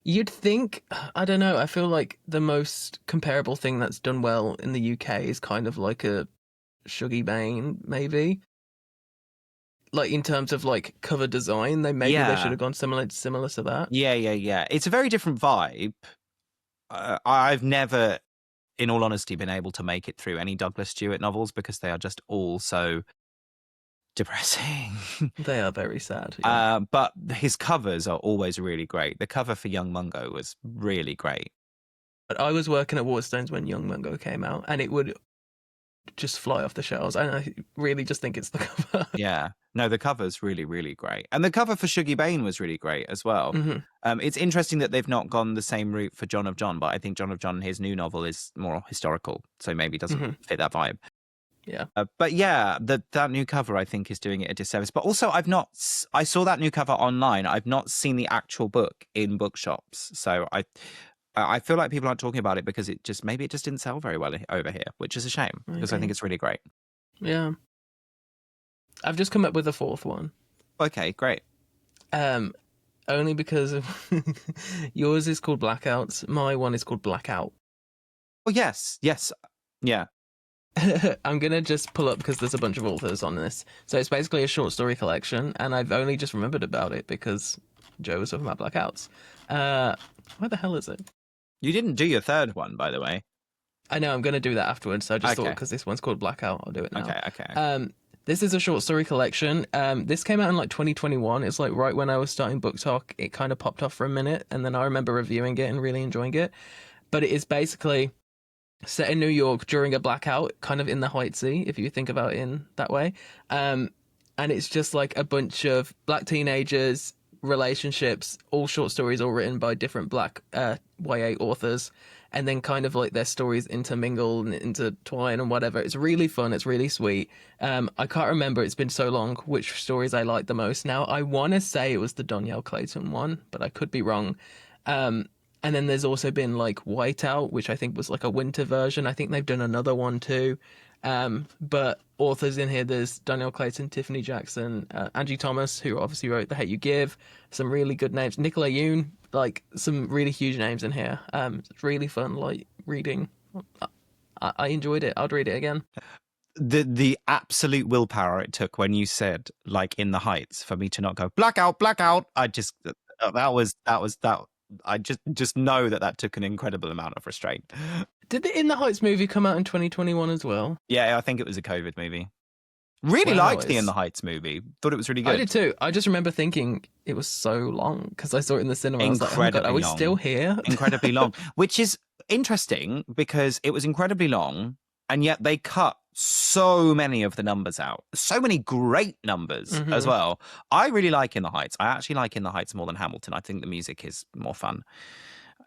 You'd think, I don't know, I feel like the most comparable thing that's done well in the UK is kind of like a Shuggy Bane, maybe. Like in terms of like cover design, they should Yeah, have gone similar to that. yeah. It's a very different vibe. I've never, in all honesty, been able to make it through any Douglas Stewart novels because they are just all so depressing. They are very sad, yeah. But his covers are always really great. The cover for Young Mungo was really great. But I was working at Waterstones when Young Mungo came out, and it would just fly off the shelves. And I really just think it's the cover. Yeah. No, the cover's really, really great. And the cover for Shuggy Bane was really great as well. Hmm. It's interesting that they've not gone the same route for John of John, but I think John of John, his new novel, is more historical, so maybe doesn't Hmm. fit that vibe. Yeah. But yeah, that new cover I think is doing it a disservice. But also, I saw that new cover online. I've not seen the actual book in bookshops, so I feel like people aren't talking about it because maybe it just didn't sell very well over here, which is a shame because I think Maybe. it's really great. Yeah. I've just come up with a fourth one. Okay, great. Only because of yours is called Blackouts. My one is called Blackout. Oh, yes. Yes. Yeah. I'm gonna just pull up because there's a bunch of authors on this. So it's basically a short story collection, and I've only just remembered about it because Joe was talking about blackouts. Uh, where the hell is it? You didn't do your third one, by the way. I know I'm gonna do that afterwards. So I just thought Okay. because this one's called Blackout, I'll do it now. Okay. Okay. Okay. This is a short story collection. This came out in like 2021. It's like right when I was starting Book Talk. It kind of popped off for a minute, and then I remember reviewing it and really enjoying it. But it is basically set in New York during a blackout, kind of in the Heightsy, if you think about it in that way. And it's just like a bunch of black teenagers, relationships, all short stories, all written by different black YA authors, and then kind of like their stories intermingle and intertwine and whatever. It's really fun. It's really sweet. I can't remember. It's been so long which stories I like the most now. I want to say it was the Donielle Clayton one, but I could be wrong. Um, and then there's also been like Whiteout, which I think was like a winter version. I think they've done another one too. But authors in here, there's Danielle Clayton, Tiffany Jackson, Angie Thomas, who obviously wrote The Hate You Give. Some really good names. Nicola Yoon, like some really huge names in here. It's really fun, like reading. I enjoyed it. I'd read it again. The absolute willpower it took when you said like In the Heights for me to not go blackout, blackout. I just that. I just know that took an incredible amount of restraint. Did the In the Heights movie come out in 2021 as well? Yeah, I think it was a COVID movie. Really Wow, liked the In the Heights movie. Thought it was really I good. did too. I just remember thinking it was so long because I saw it in the cinema. I was like, oh my god, are Incredibly we long. still here? Incredibly long, which is interesting because it was incredibly long, and yet they cut so many of the numbers out. So many great numbers as well. I really like In the Heights. I actually like In the Heights more than Hamilton. I think the music is more fun.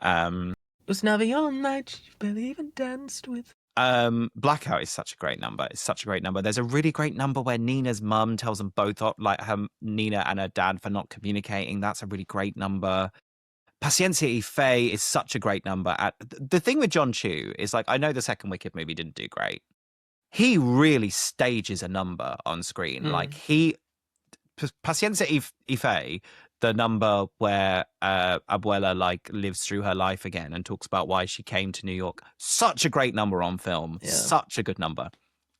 It was never your night you barely even danced with. Blackout is such a great number. It's such a great number. There's a really great number where Nina's mum tells them both off, like her Nina and her dad, for not communicating. That's a really great number. Paciencia y Fe is such a great number. The thing with John Chu is like, I know the second Wicked movie didn't do great. He really stages a number on screen. Like Paciencia y Fe, the number where Abuela like lives through her life again and talks about why she came to New York. Such a great number on film. Yeah. Such a good number.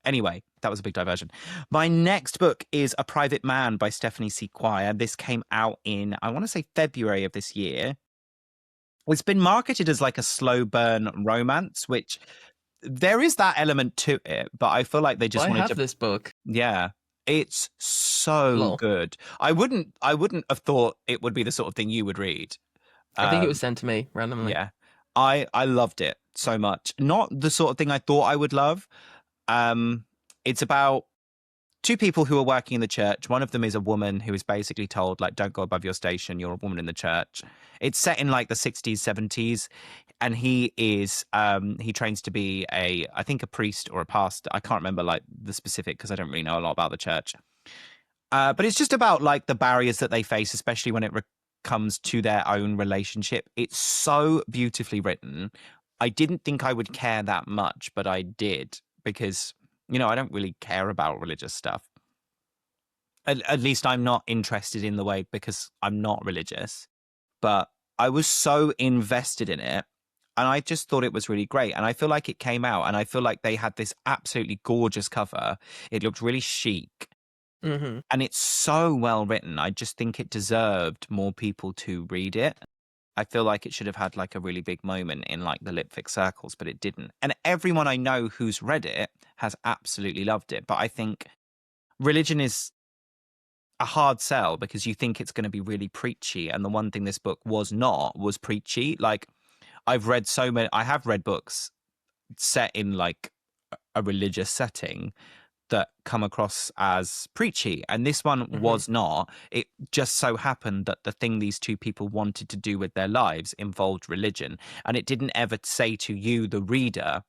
Anyway, that was a big diversion. My next book is A Private Man by Stephanie C. Quire. This came out in, I want to say, February of this year. It's been marketed as like a slow burn romance, which there is that element to it, but I feel like they just I wanted have to. this book. Yeah, it's so Lol. good. I wouldn't have thought it would be the sort of thing you would read. I think it was sent to me randomly. Yeah, I loved it so much. Not the sort of thing I thought I would love. It's about two people who are working in the church. One of them is a woman who is basically told, like, don't go above your station. You're a woman in the church. It's set in like the 60s, 70s. And he is, he trains to be I think a priest or a pastor. I can't remember like the specific because I don't really know a lot about the church. But it's just about like the barriers that they face, especially when it comes to their own relationship. It's so beautifully written. I didn't think I would care that much, but I did because, you know, I don't really care about religious stuff. At least I'm not interested in the way because I'm not religious. But I was so invested in it. And I just thought it was really great. And I feel like it came out and I feel like they had this absolutely gorgeous cover. It looked really chic. Mm-hmm. And it's so well written. I just think it deserved more people to read it. I feel like it should have had like a really big moment in like the Lipfic circles, but it didn't. And everyone I know who's read it has absolutely loved it. But I think religion is a hard sell because you think it's going to be really preachy. And the one thing this book was preachy. Like I have read books set in like a religious setting that come across as preachy, and this one was not. It just so happened that the thing these two people wanted to do with their lives involved religion, and it didn't ever say to you, the reader,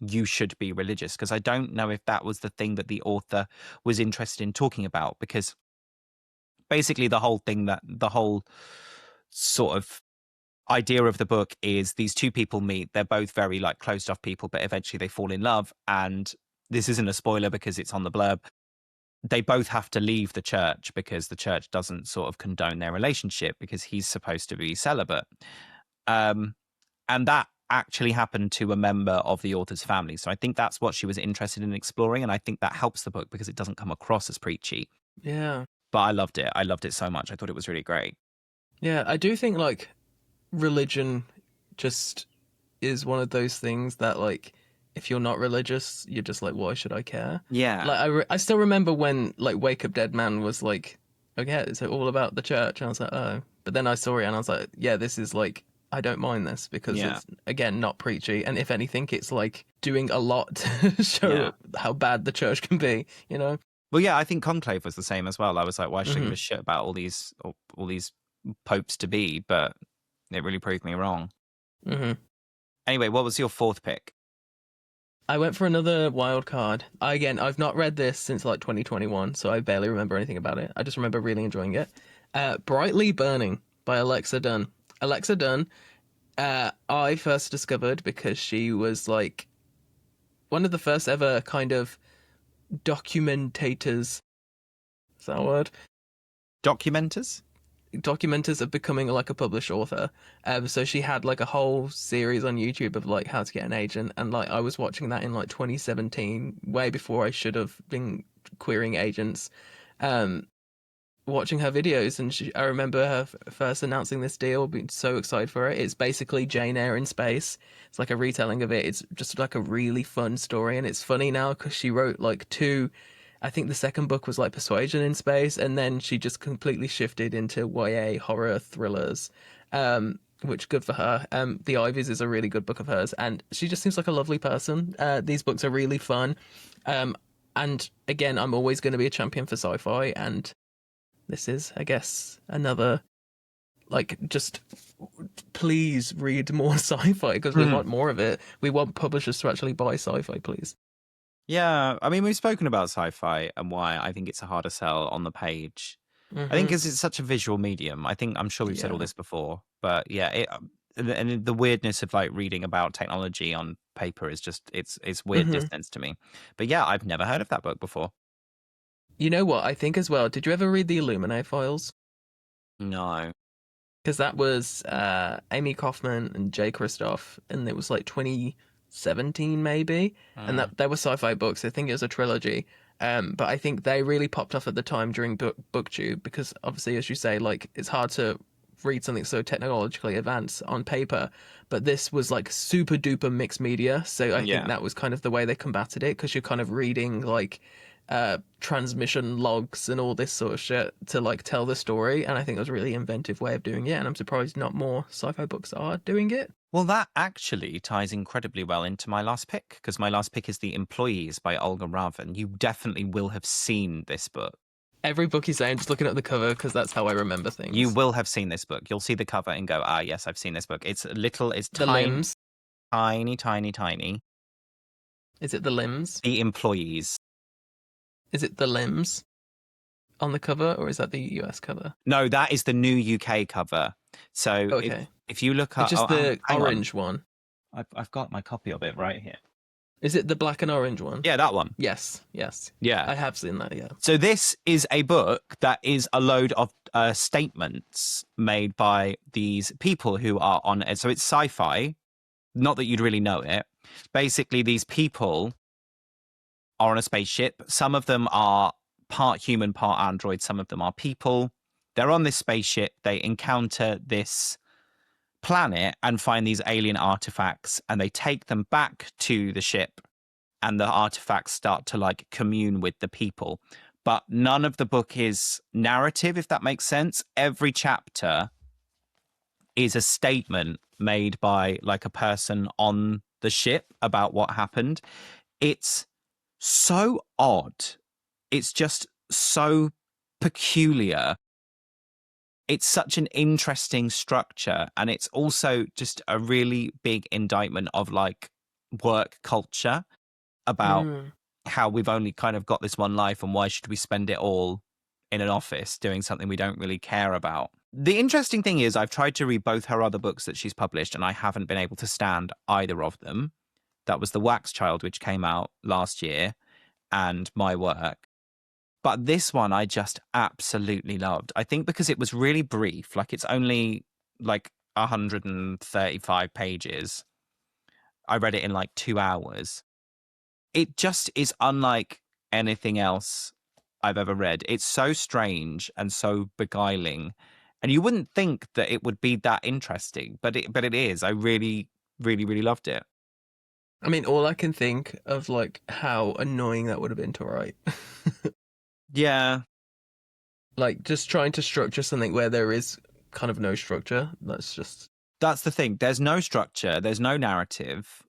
you should be religious, because I don't know if that was the thing that the author was interested in talking about, because basically the whole sort of idea of the book is these two people meet. They're both very like closed off people, but eventually they fall in love. And this isn't a spoiler because it's on the blurb. They both have to leave the church because the church doesn't sort of condone their relationship because he's supposed to be celibate. And that actually happened to a member of the author's family. So I think that's what she was interested in exploring. And I think that helps the book because it doesn't come across as preachy. Yeah. But I loved it. I loved it so much. I thought it was really great. Yeah, I do think like religion just is one of those things that like if you're not religious, you're just like, why should I care? Yeah. Like I still remember when like Wake Up Dead Man was like, okay, it's all about the church, and I was like, oh, but then I saw it and I was like, yeah, this is like I don't mind this because Yeah. it's again not preachy, and if anything, it's like doing a lot to Yeah. show how bad the church can be, you know? Well, yeah, I think Conclave was the same as well. I was like, why should I give Hmm. a shit about all these popes to be? But it really proved me wrong. Hmm. Anyway, what was your fourth pick? I went for another wild card. I've not read this since like 2021, so I barely remember anything about it. I just remember really enjoying it. Brightly Burning by Alexa Dunn. Alexa Dunn, I first discovered because she was like one of the first ever kind of documentators. Is that a word? Documenters? Documenters of becoming like a published author. So she had like a whole series on YouTube of like how to get an agent, and like I was watching that in like 2017, way before I should have been querying agents. Um, Watching her videos, and I remember her first announcing this deal, being so excited for it. It's basically Jane Eyre in space. It's like a retelling of it. It's just like a really fun story, and it's funny now because she wrote like two. I think the second book was like Persuasion in Space, and then she just completely shifted into YA horror thrillers, which good for her. The Ivies is a really good book of hers, and she just seems like a lovely person. These books are really fun, and again, I'm always going to be a champion for sci-fi, and this is, I guess, another like just please read more sci-fi because we want more of it. We want publishers to actually buy sci-fi, please. Yeah, I mean, we've spoken about sci-fi and why I think it's a harder sell on the page. I think Hmm. because it's such a visual medium. I'm sure we've said all Yeah. this before, but yeah, and the weirdness of like reading about technology on paper is just it's weird Hmm. dissonance to me. But yeah, I've never heard of that book before. You know what? I think as well. Did you ever read the Illuminae files? No. Because that was Amy Kaufman and Jay Kristoff, and it was like 2017 maybe, and Mm, that they were sci-fi books. I think it was a trilogy. But I think they really popped off at the time during BookTube because obviously, as you say, like it's hard to read something so technologically advanced on paper, but this was like super duper mixed media. So I think yeah. that was kind of the way they combated it because you're kind of reading like transmission logs and all this sort of shit to like tell the story. And I think it was a really inventive way of doing it. And I'm surprised not more sci-fi books are doing it. Well, that actually ties incredibly well into my last pick because my last pick is The Employees by Olga Ravn. You definitely will have seen this book. Every book you say, I'm just looking at the cover because that's how I remember You things. will have seen this book. You'll see the cover and go, ah, yes, I've seen this book. It's The tiny, limbs. tiny, tiny, tiny. Is it the limbs? The Employees. Is it the limbs on the cover, or is that the US cover? No, that is the new UK cover. So Okay. if you look It's at, just the hang on, orange one. I've got my copy of it right here. Is it the black and orange one? Yeah, that one. Yes, yes. Yeah. I have seen that, yeah. So this is a book that is a load of statements made by these people who are on it. So it's sci-fi. Not that you'd really know it. Basically, these people are on a spaceship. Some of them are part human, part android. Some of them are people. They're on this spaceship. They encounter this planet and find these alien artifacts, and they take them back to the ship, and the artifacts start to like commune with the people. But none of the book is narrative, if that makes sense. Every chapter is a statement made by like a person on the ship about what happened. It's so odd. It's just so peculiar. It's such an interesting structure. And it's also just a really big indictment of like work culture about Mm. how we've only kind of got this one life and why should we spend it all in an office doing something we don't really care about. The interesting thing is I've tried to read both her other books that she's published and I haven't been able to stand either of them. That was The Wax Child, which came out last year, and My Work. But this one I just absolutely loved. I think because it was really brief, like it's only like 135 pages. I read it in like 2 hours. It just is unlike anything else I've ever read. It's so strange and so beguiling. And you wouldn't think that it would be that interesting, but it is. I really, really, really loved it. I mean, all I can think of like how annoying that would have been to write. Yeah, Like just trying to structure something where there is kind of no structure. That's just that's the thing. There's no structure, there's no narrative.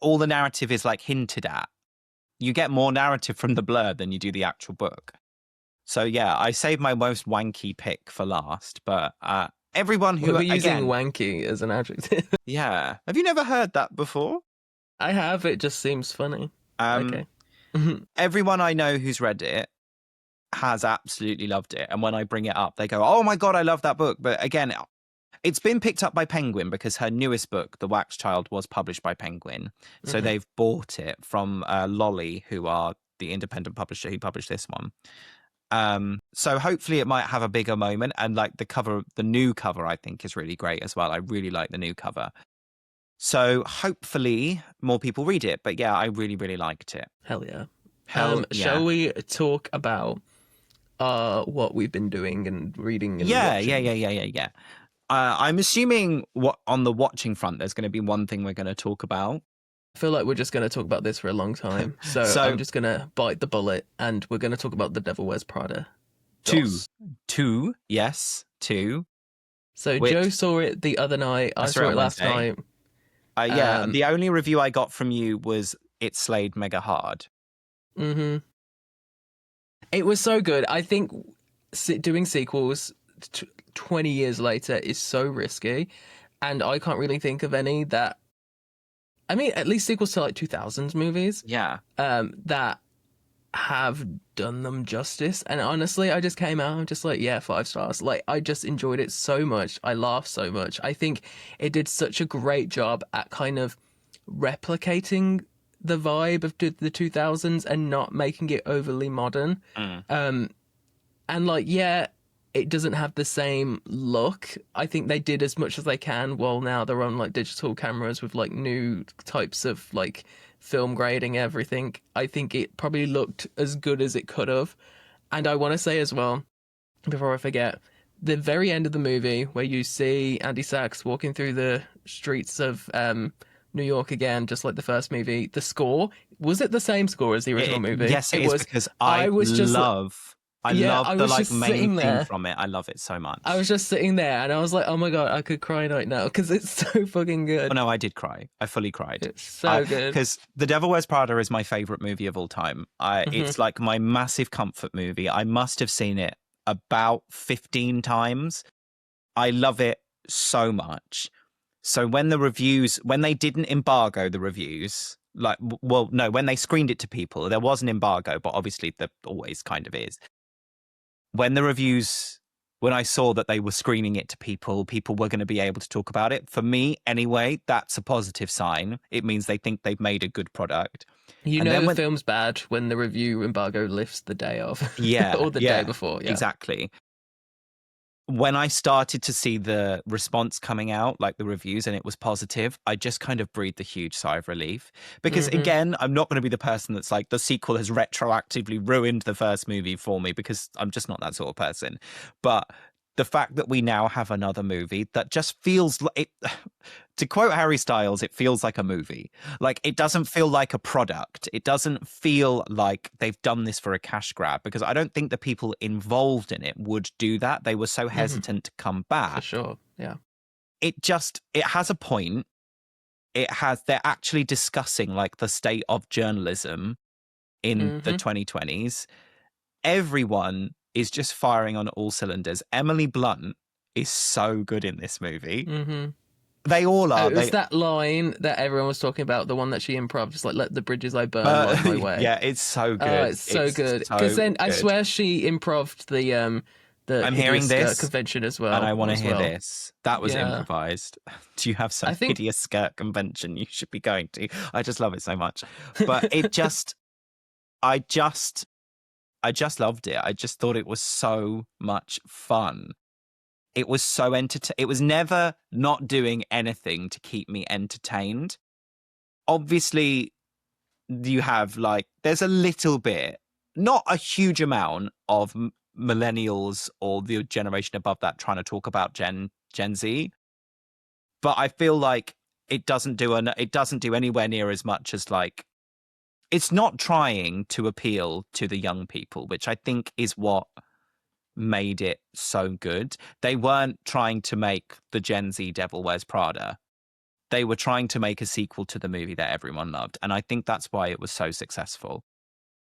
All the narrative is like hinted at. You get more narrative from the blurb than you do the actual book. So yeah, I saved my most wanky pick for last, but everyone who we're using again, wanky as an adjective. yeah. Have you never heard that before? I have. It just seems funny. Um Okay. Everyone I know who's read it has absolutely loved it. And when I bring it up, they go, "Oh my God, I love that book." But again, it's been picked up by Penguin because her newest book, The Wax Child, was published by Penguin. So they've bought it from Lolly, who are the independent publisher who published this one. So hopefully it might have a bigger moment. And like the new cover, I think is really great as well. I really like the new cover. So hopefully more people read it. But yeah, I really, really liked it. Hell yeah. Hell yeah. Shall we talk about what we've been doing and reading and Yeah. watching? I'm assuming on the watching front, there's going to be one thing we're going to talk about. I feel like we're just going to talk about this for a long time. So, So I'm just going to bite the bullet and we're going to talk about The Devil Wears Prada. two, yes, two. So Which Joe saw it the other night. I saw it on last Wednesday. night. Yeah, the only review I got from you was it slayed mega hard. Mm-hmm. It was so good. I think doing sequels 20 years later is so risky. And I can't really think of any that... I mean, at least sequels to like 2000s movies Yeah. that have done them justice. And honestly, I just came out, I'm just like, yeah, 5 stars. Like, I just enjoyed it so much. I laughed so much. I think it did such a great job at kind of replicating the vibe of the 2000s and not making it overly modern. And like, yeah, it doesn't have the same look. I think they did as much as they can. Well, now they're on like digital cameras with like new types of like film grading, everything. I think it probably looked as good as it could have. And I want to say as well, before I forget, the very end of the movie where you see Andy Sachs walking through the streets of New York again, just like the first movie, the score, was it the same score as the original movie? Yes, it is, was. because I was just I yeah, love I the was like just main sitting theme there. from it. I love it so much. I was just sitting there and I was like, oh my God, I could cry right now because it's so fucking good. Oh no, I did cry. I fully cried. It's so good. Because The Devil Wears Prada is my favorite movie of all time. It's like my massive comfort movie. I must have seen it about 15 times. I love it so much. So when they didn't embargo the reviews, like, well, no, when they screened it to people, there was an embargo, but obviously there always kind of is. When I saw that they were screening it to people were going to be able to talk about it. For me, anyway, that's a positive sign. It means they think they've made a good product. You And know then the film's bad when the review embargo lifts the day of. Yeah. Or the day before. Yeah. Exactly. When I started to see the response coming out, like the reviews, and it was positive, I just kind of breathed a huge sigh of relief. Because again, I'm not going to be the person that's like, the sequel has retroactively ruined the first movie for me, because I'm just not that sort of person. But the fact that we now have another movie that just feels like it, to quote Harry Styles, it feels like a movie. Like, it doesn't feel like a product. It doesn't feel like they've done this for a cash grab, because I don't think the people involved in it would do that. They were so hesitant to come back. For sure. Yeah. It has a point. They're actually discussing like the state of journalism in the 2020s. Everyone is just firing on all cylinders. Emily Blunt is so good in this movie. They all are. It was that line that everyone was talking about, the one that she improv, just like, let the bridges I burn light my way. Yeah, it's so good. Oh, it's so good. Because then I swear she improved the I'm hearing this convention as well. and I want to hear this. That was improvised. Do you have some hideous skirt convention you should be going to? I just love it so much. But I just loved it. I just thought it was so much fun. It was so it was never not doing anything to keep me entertained. obviously you have like, there's a little bit, not a huge amount of millennials or the generation above that trying to talk about Gen Z, but I feel like it doesn't do anywhere near as much as like, it's not trying to appeal to the young people, which I think is what made it so good. They weren't trying to make the Gen Z Devil Wears Prada. They were trying to make a sequel to the movie that everyone loved. And I think that's why it was so successful.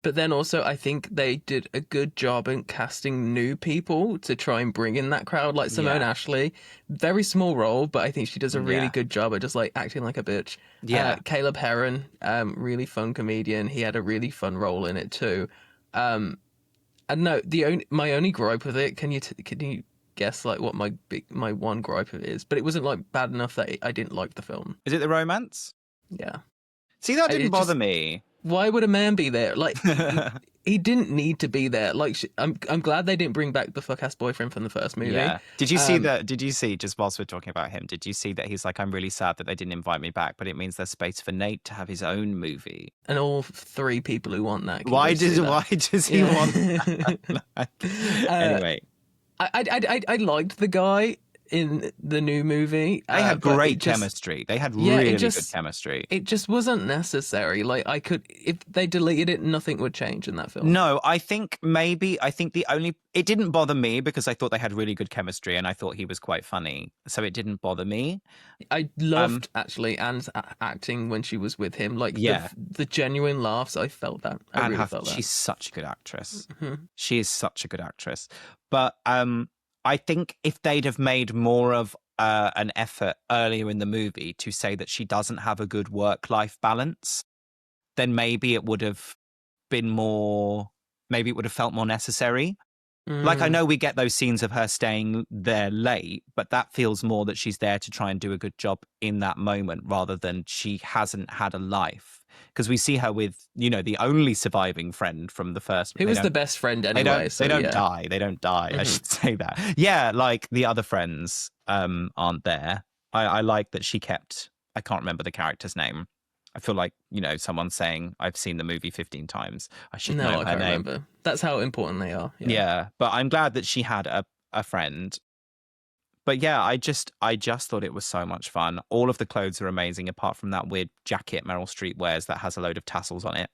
But then also, I think they did a good job in casting new people to try and bring in that crowd. Like Simone Yeah. Ashley, very small role, but I think she does a really Yeah. good job at just like acting like a bitch. Yeah. Caleb Heron, really fun comedian. He had a really fun role in it too. And no, my only gripe with it, can you guess like what my one gripe of it is? But it wasn't like bad enough that I didn't like the film. Is it the romance? Yeah. See, that didn't It bother just, me. why would a man be there? Like he didn't need to be there. Like I'm glad they didn't bring back the fuck ass boyfriend from the first movie. Yeah. Did you see that? Did you see, just whilst we're talking about him, did you see that he's like, I'm really sad that they didn't invite me back, but it means there's space for Nate to have his own movie. And all three people who want that. Why does he want that? Anyway, I liked the guy in the new movie. they had great chemistry. They had really good chemistry. It just wasn't necessary. Like if they deleted it, nothing would change in that film. No, I think it didn't bother me because I thought they had really good chemistry and I thought he was quite funny. So it didn't bother me. I loved actually Anne's acting when she was with him. Like the genuine laughs. I felt that. I really felt that. She's such a good actress. Mm-hmm. She is such a good actress. But I think if they'd have made more of an effort earlier in the movie to say that she doesn't have a good work-life balance, then maybe it would have been more, maybe it would have felt more necessary. Like, I know we get those scenes of her staying there late, but that feels more that she's there to try and do a good job in that moment rather than she hasn't had a life. Because we see her with, the only surviving friend from the first. Who was the best friend anyway? They don't die. They don't die. I should say that. Yeah, like the other friends aren't there. I like that she kept, I can't remember the character's name. I feel like, someone saying, I've seen the movie 15 times. I should know her name. No, I can't remember. That's how important they are. Yeah, but I'm glad that she had a friend. But yeah, I just thought it was so much fun. All of the clothes are amazing, apart from that weird jacket Meryl Streep wears that has a load of tassels on it.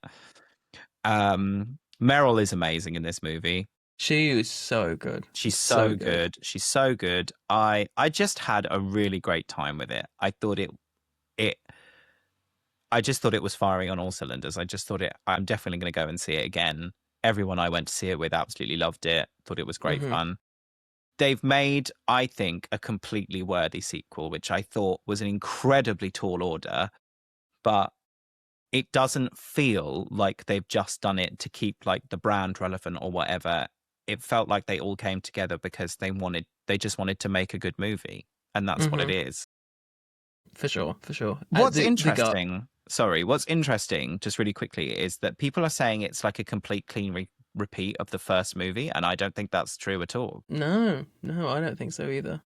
Meryl is amazing in this movie. She was so good. She's so good. She's so good. I just had a really great time with it. I just thought it was firing on all cylinders. I just thought I'm definitely going to go and see it again. Everyone I went to see it with absolutely loved it. Thought it was great fun. They've made, I think, a completely worthy sequel, which I thought was an incredibly tall order, but it doesn't feel like they've just done it to keep like the brand relevant or whatever. It felt like they all came together because they just wanted to make a good movie, and that's what it is. For sure. What's interesting, just really quickly, is that people are saying it's like a complete clean repeat of the first movie, and I don't think that's true at all. No, I don't think so either.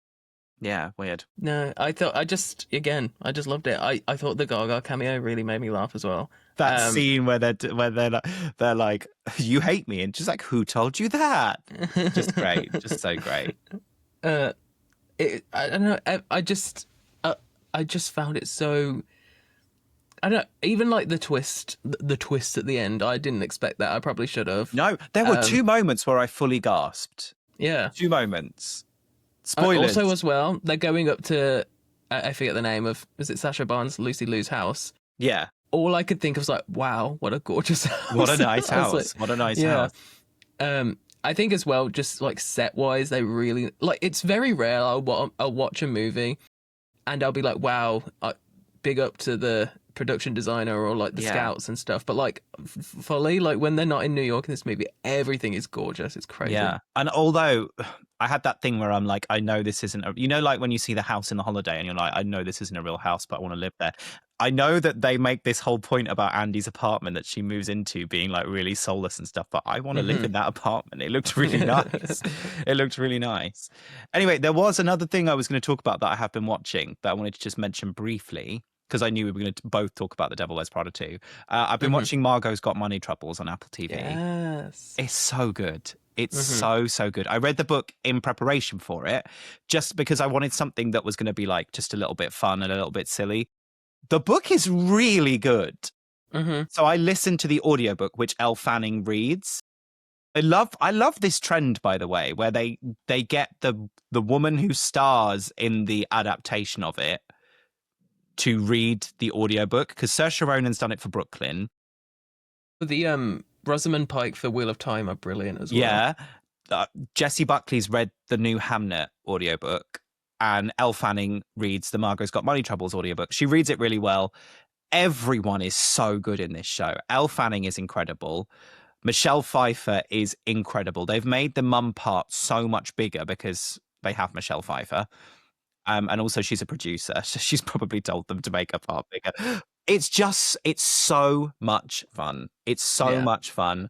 Yeah, weird. No, I just loved it. I thought the Gaga cameo really made me laugh as well. That scene where they're like, you hate me, and just like, who told you that? Just great, just so great. I don't know. I just found it so. I don't know, even like the twist at the end, I didn't expect that. I probably should have. No, there were 2 moments where I fully gasped. Yeah. 2 moments. Spoilers. Also, as well, they're going up to, I forget the name of, is it Sacha Barnes' Lucy Liu's house? Yeah. All I could think of was like, wow, what a gorgeous house. What a nice house. Like, what a nice house. I think as well, just like set-wise, they really, like, it's very rare I'll watch a movie and I'll be like, wow, big up to the production designer or like the scouts and stuff, but like fully, like when they're not in New York in this movie, everything is gorgeous. It's crazy. Yeah, and although I had that thing where I'm like, I know this isn't like when you see the house in The Holiday and you're like, I know this isn't a real house, but I want to live there. I know that they make this whole point about Andy's apartment that she moves into being like really soulless and stuff, but I want to live in that apartment. It looked really nice. It looked really nice. Anyway, there was another thing I was going to talk about that I have been watching that I wanted to just mention briefly. because I knew we were going to both talk about The Devil Wears Prada too. I've been Hmm. watching Margo's Got Money Troubles on Apple TV. Yes. It's so good. It's Hmm. so good. I read the book in preparation for it, just because I wanted something that was going to be like just a little bit fun and a little bit silly. The book is really good. Hmm. So I listened to the audiobook, which Elle Fanning reads. I love this trend, by the way, where they get the woman who stars in the adaptation of it to read the audiobook, because Saoirse Ronan's done it for Brooklyn. The Rosamund Pike for Wheel of Time are brilliant as well. Yeah. Jessie Buckley's read the new Hamnet audiobook, and Elle Fanning reads the Margot's Got Money Troubles audiobook. She reads it really well. Everyone is so good in this show. Elle Fanning is incredible. Michelle Pfeiffer is incredible. They've made the mum part so much bigger because they have Michelle Pfeiffer. And also she's a producer, so she's probably told them to make her part bigger. It's so much fun. It's so Yeah. much fun.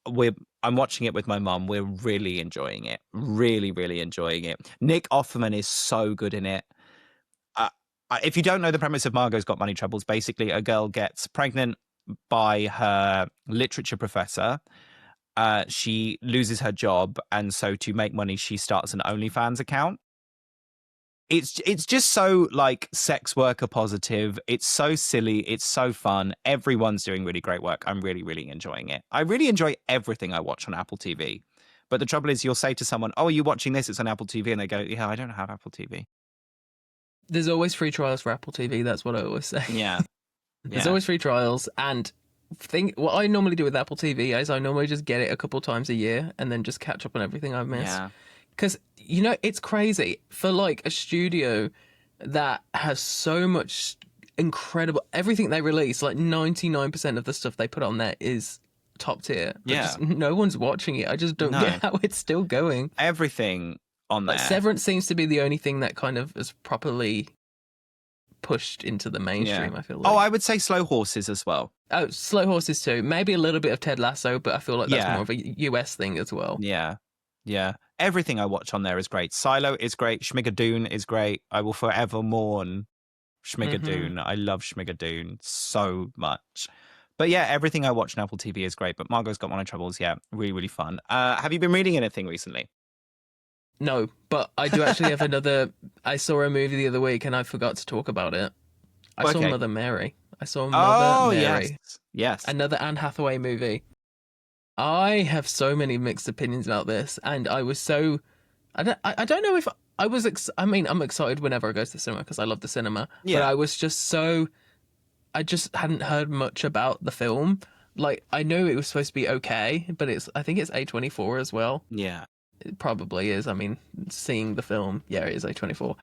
I'm watching it with my mum. We're really enjoying it. Really, really enjoying it. Nick Offerman is so good in it. Uh, if you don't know the premise of Margot's Got Money Troubles, basically a girl gets pregnant by her literature professor. She loses her job, and so to make money, she starts an OnlyFans account. It's just so like sex worker positive. It's so silly. It's so fun. Everyone's doing really great work. I'm really, really enjoying it. I really enjoy everything I watch on Apple TV. But the trouble is, you'll say to someone, "Oh, are you watching this? It's on Apple TV," and they go, "Yeah, I don't have Apple TV." There's always free trials for Apple TV. That's what I always say. Yeah, There's yeah, always free trials, and what I normally do with Apple TV is I normally just get it a couple times a year and then just catch up on everything I've missed. yeah, Because it's crazy for like a studio that has so much incredible everything they release. Like 99% of the stuff they put on there is top tier, but yeah. just no one's watching it. I just don't No, get how it's still going. everything on Like there. Severance seems to be the only thing that kind of is properly pushed into the Yeah. mainstream. I feel Oh, like. I would say Slow Horses as well. Oh, Slow Horses too. Maybe a little bit of Ted Lasso, but I feel like that's Yeah. more of a US thing as well. Yeah. Yeah. Everything I watch on there is great. Silo is great. Schmigadoon is great. I will forever mourn Hmm. Schmigadoon. I love Schmigadoon so much. But yeah, everything I watch on Apple TV is great. But Margot's Got Money Troubles, yeah, really, really fun. Have you been reading anything recently? No, but I do actually have another. I saw a movie the other week and I forgot to talk about it. I saw Okay. Mother Mary. I saw Mother Oh, yes. Mary, Yes. another Anne Hathaway movie. I have so many mixed opinions about this, and I was so. I don't know if I was. I mean, I'm excited whenever I go to the cinema because I love the cinema, but Yeah. I was just so. I just hadn't heard much about the film. Like, I knew it was supposed to be okay, but I think it's A24 as well. Yeah. It probably is. I mean, seeing the film, yeah, it is A24.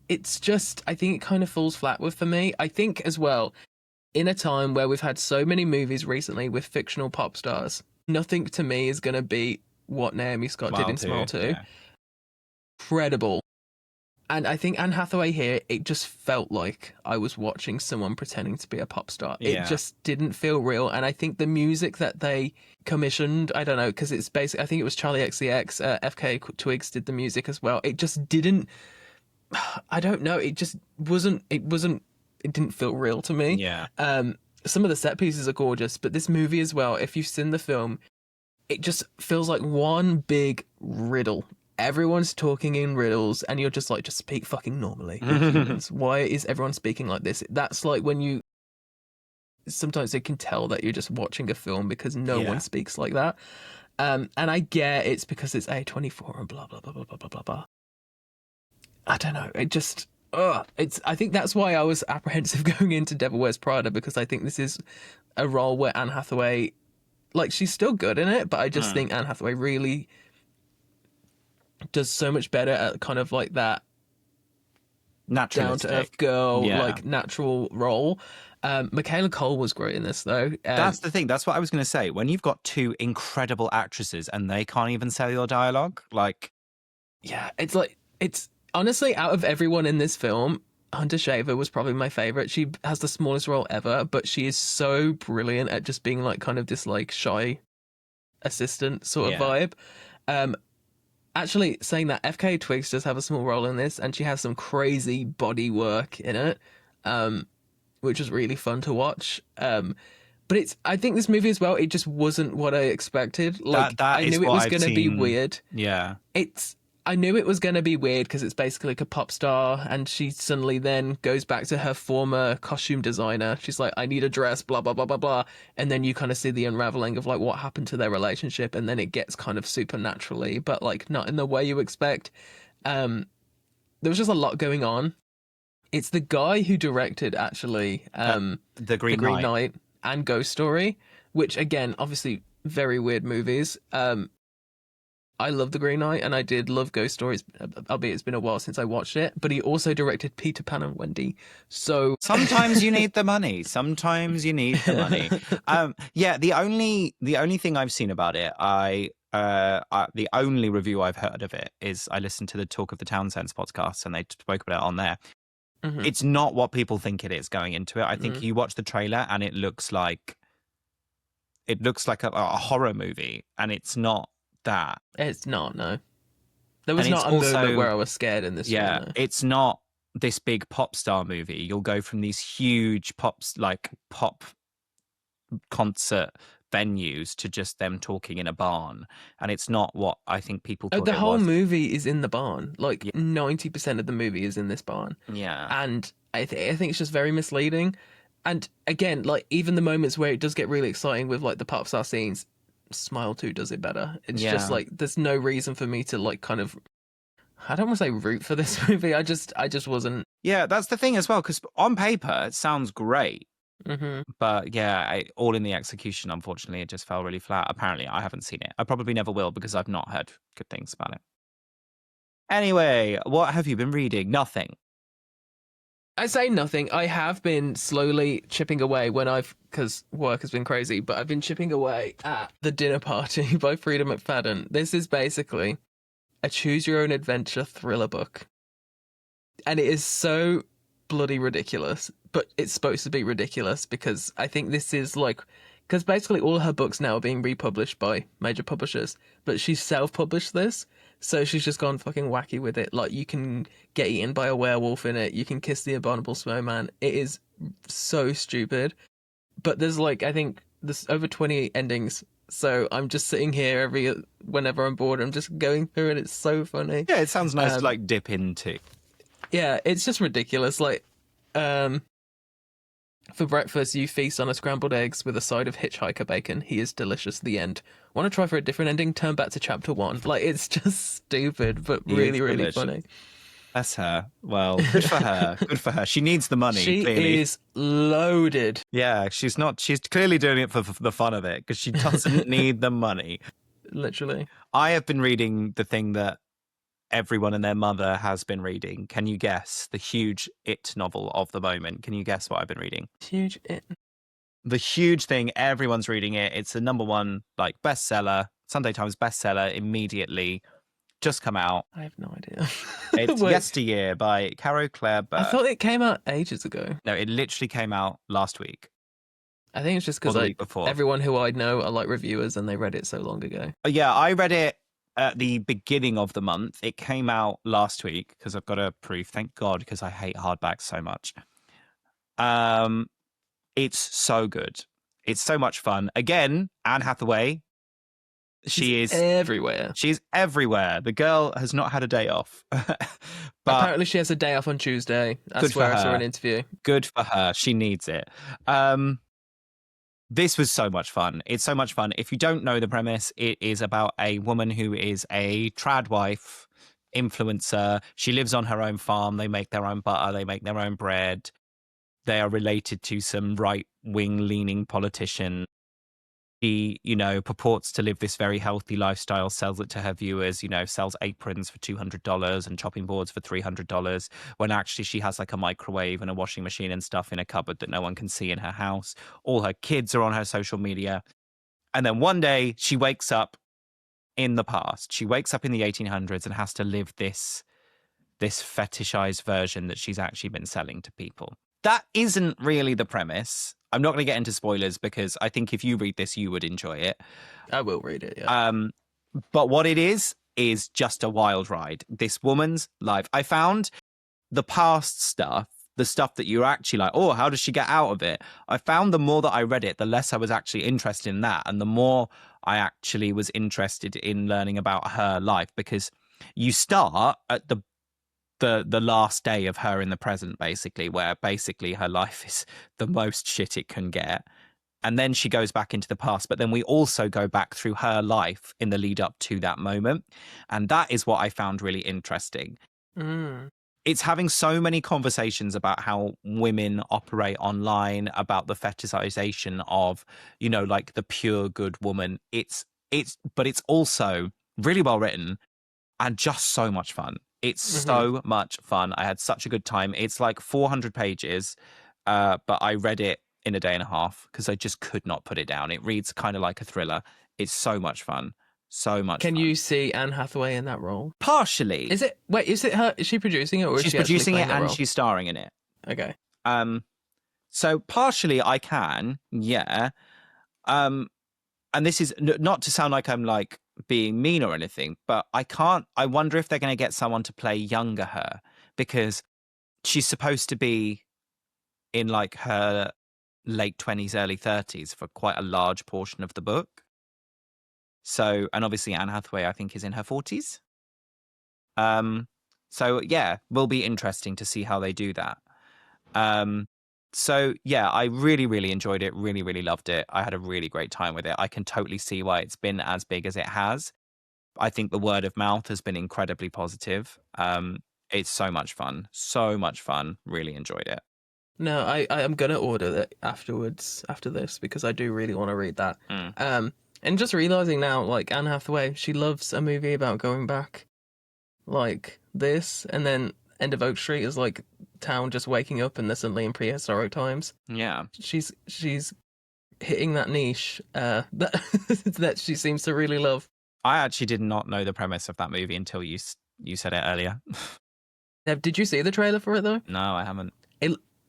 It's just, I think it kind of falls flat with for me. I think as well, in a time where we've had so many movies recently with fictional pop stars, nothing to me is going to be what Naomi Scott did Smile in Smile too. 2. Yeah. Incredible. And I think Anne Hathaway here, it just felt like I was watching someone pretending to be a pop star. It Yeah. just didn't feel real. And I think the music that they commissioned, I don't know, because it's basically, I think it was Charlie XCX, FK Twigs did the music as well. It just didn't, I don't know, it just it didn't feel real to me. Yeah. Some of the set pieces are gorgeous, but this movie as well, if you've seen the film, it just feels like one big riddle. Everyone's talking in riddles, and you're just like, just speak fucking normally. You're humans. Why is everyone speaking like this? That's like when you. Sometimes they can tell that you're just watching a film because no Yeah. one speaks like that. And I get it's because it's A24 and blah, blah, blah, blah, blah, blah, blah, blah. I don't know. It just. I think that's why I was apprehensive going into Devil Wears Prada, because I think this is a role where Anne Hathaway. Like, she's still good in it, but I just think Anne Hathaway really does so much better at kind of like that down to Naturalistic. earth girl, Yeah. like natural role. Michaela Cole was great in this though. That's the thing. That's what I was going to say. When you've got two incredible actresses and they can't even say your dialogue, like, Yeah, it's honestly, out of everyone in this film, Hunter Shaver was probably my favorite. She has the smallest role ever, but she is so brilliant at just being like kind of this like shy assistant sort of Yeah. vibe. Actually, saying that, FK Twigs does have a small role in this, and she has some crazy body work in it. which was really fun to watch. But I think this movie as well, it just wasn't what I expected. Like, That I is knew it what was I've going to be seen. weird. Yeah. I knew it was going to be weird because it's basically like a pop star, and she suddenly then goes back to her former costume designer. She's like, I need a dress, blah, blah, blah, blah, blah. And then you kind of see the unraveling of like what happened to their relationship, and then it gets kind of supernaturally, but like not in the way you expect. There was just a lot going on. It's the guy who directed actually The The Green Green Knight. Knight and Ghost Story, which again, obviously very weird movies. I love The Green Knight and I did love Ghost Stories, albeit it's been a while since I watched it. But he also directed Peter Pan and Wendy. So Sometimes you need the money. Sometimes you need the money. Yeah, the only thing I've seen about it, the only review I've heard of it is I listened to the Talk of the Townsends podcast and they spoke about it on there. Mhm, It's not what people think it is going into it. I think mhm. you watch the trailer and it looks like a horror movie, and it's not that. It's not, no. There And was it's not a moment also, where I was scared in this film, yeah, no. it's not this big pop star movie. You'll go from these huge pop concert venues to just them talking in a barn, and it's not what I think people thought The it whole was. movie is in the barn. Like Yeah, 90% of the movie is in this barn. yeah, And I think it's just very misleading. And again, like even the moments where it does get really exciting with like the pop star scenes, Smile 2 does it better. It's just yeah. like there's no reason for me to like kind of I don't want to say root for this movie. I just wasn't. Yeah, that's the thing as well, because on paper it sounds great, Hmm. but yeah, all in the execution, unfortunately, it just fell really flat. Apparently, I haven't seen it. I probably never will because I've not heard good things about it. Anyway, what have you been reading? Nothing. I say nothing. I have been slowly chipping away because work has been crazy, but I've been chipping away at The Dinner Party by Frida McFadden. This is basically a choose your own adventure thriller book. And it is so bloody ridiculous, but it's supposed to be ridiculous because I think this is like, because basically all her books now are being republished by major publishers, but she's self-published this, so she's just gone fucking wacky with it. Like you can get eaten by a werewolf in it, you can kiss the abominable snowman. It is so stupid, but there's like I think there's over 20 endings. So I'm just sitting here whenever I'm bored, I'm just going through it. It's so funny. Yeah, it sounds nice to Um, like dip into. yeah, it's just ridiculous. Like, um, for breakfast, you feast on a scrambled eggs with a side of hitchhiker bacon. He is delicious. The end. Want to try for a different ending? Turn back to chapter one. Like, it's just stupid, but He is really, really delicious. funny. That's her. Well, good for her. Good for her. She needs the money, She clearly. is loaded. Yeah, she's not. She's clearly doing it for the fun of it because she doesn't need the money. Literally. I have been reading the thing that everyone and their mother has been reading. Can you guess the huge It novel of the moment? Can you guess what I've been reading? Huge. The huge thing, everyone's reading it. It's the number one like bestseller, Sunday Times bestseller immediately. Just come out. I have no idea. It's Wait, Yesteryear by Caro Claire I Burke. thought it came out ages ago. No, it literally came out last week I think it's just or because the week before. everyone who I know are like reviewers and they read it so long ago. Yeah, I read it at the beginning of the month. It came out last week because I've got a proof. Thank God, because I hate hardbacks so much. It's so good. It's so much fun. Again, Anne Hathaway. She's everywhere. She's everywhere. The girl has not had a day off. But Apparently, she has a day off on Tuesday. That's good for where I saw her. an interview. Good for her. She needs it. This was so much fun. It's so much fun. If you don't know the premise, it is about a woman who is a trad wife, influencer. She lives on her own farm. They make their own butter. They make their own bread. They are related to some right-wing leaning politician. She, purports to live this very healthy lifestyle, sells it to her viewers, sells aprons for $200 and chopping boards for $300, when actually she has like a microwave and a washing machine and stuff in a cupboard that no one can see in her house. All her kids are on her social media. And then one day she wakes up in the past. She wakes up in the 1800s and has to live this fetishized version that she's actually been selling to people. That isn't really the premise. I'm not going to get into spoilers because I think if you read this, you would enjoy it. I will read it, yeah. But what it is just a wild ride. This woman's life. I found the past stuff the stuff that you're actually like, oh, how does she get out of it? I found the more that I read it, the less I was actually interested in that. And the more I actually was interested in learning about her life, because you start at the last day of her in the present, basically, where basically her life is the most shit it can get. And then she goes back into the past. But then we also go back through her life in the lead up to that moment. And that is what I found really interesting. Mm. It's having so many conversations about how women operate online, about the fetishization of, you know, like the pure good woman. But it's also really well written and just so much fun. It's so much fun. I had such a good time. It's like 400 pages, but I read it in a day and a half because I just could not put it down. It reads kind of like a thriller. It's so much fun. So much Can fun. you see Anne Hathaway in that role? Partially. Is it her? Is she producing it, or is She's she actually producing it playing that and role? she's starring in it. Okay. So partially I can, yeah. And this is not to sound like I'm like being mean or anything, but I wonder if they're going to get someone to play younger her, because she's supposed to be in like her late 20s, early 30s for quite a large portion of the book. So, and obviously Anne Hathaway, I think, is in her 40s. So yeah, will be interesting to see how they do that. So yeah, I really, really enjoyed it. Really, really loved it. I had a really great time with it. I can totally see why it's been as big as it has. I think the word of mouth has been incredibly positive. It's so much fun. So much fun. Really enjoyed it. No, I am gonna order it afterwards after this because I do really want to read that. And just realizing now, like Anne Hathaway, she loves a movie about going back, like this, and then End of Oak Street is like town just waking up and they're suddenly in prehistoric times. Yeah. She's hitting that niche that that she seems to really love. I actually did not know the premise of that movie until you said it earlier. Did you see the trailer for it though? No, I haven't.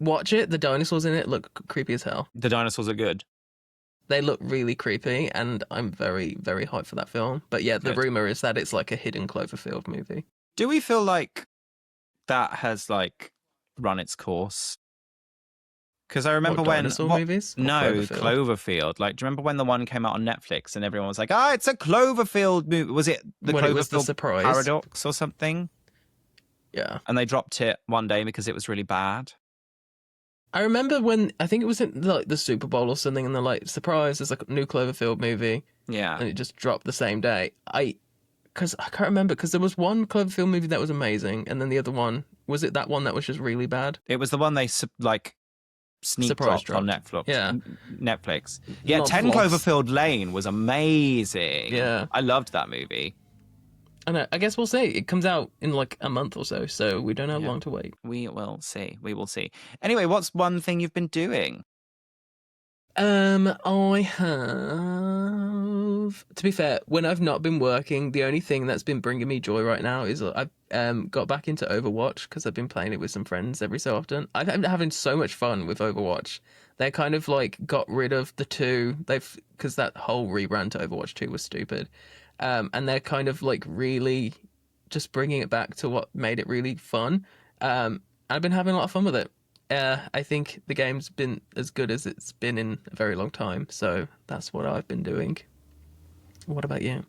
Watch it. The dinosaurs in it look creepy as hell. The dinosaurs are good. They look really creepy, and I'm very, very hyped for that film. But yeah, the rumor is that it's like a hidden Cloverfield movie. Do we feel like that has like run its course? Because I remember movies? No, Cloverfield. Like, do you remember when the one came out on Netflix and everyone was like, "Ah, it's a Cloverfield movie"? Was it the when Cloverfield it was the surprise Paradox or something? Yeah. And they dropped it one day because it was really bad. I remember when I think it was in like the Super Bowl or something, and they're like, "Surprise! There's a new Cloverfield movie." Yeah, and it just dropped the same day. Because I can't remember, because there was one Cloverfield movie that was amazing, and then the other one, was it that one that was just really bad? It was the one they like sneak dropped on Netflix. Yeah, Netflix. Yeah, Not 10 floss. Cloverfield Lane was amazing. Yeah, I loved that movie. And I guess we'll see. It comes out in like a month or so we don't have long to wait. We will see. We will see. Anyway, what's one thing you've been doing? I have. To be fair, when I've not been working, the only thing that's been bringing me joy right now is I've got back into Overwatch because I've been playing it with some friends every so often. I've been having so much fun with Overwatch. They kind of like got rid of the 2. Because that whole rebrand to Overwatch 2 was stupid. And they're kind of like really just bringing it back to what made it really fun. I've been having a lot of fun with it. I think the game's been as good as it's been in a very long time, so that's what I've been doing. What about you?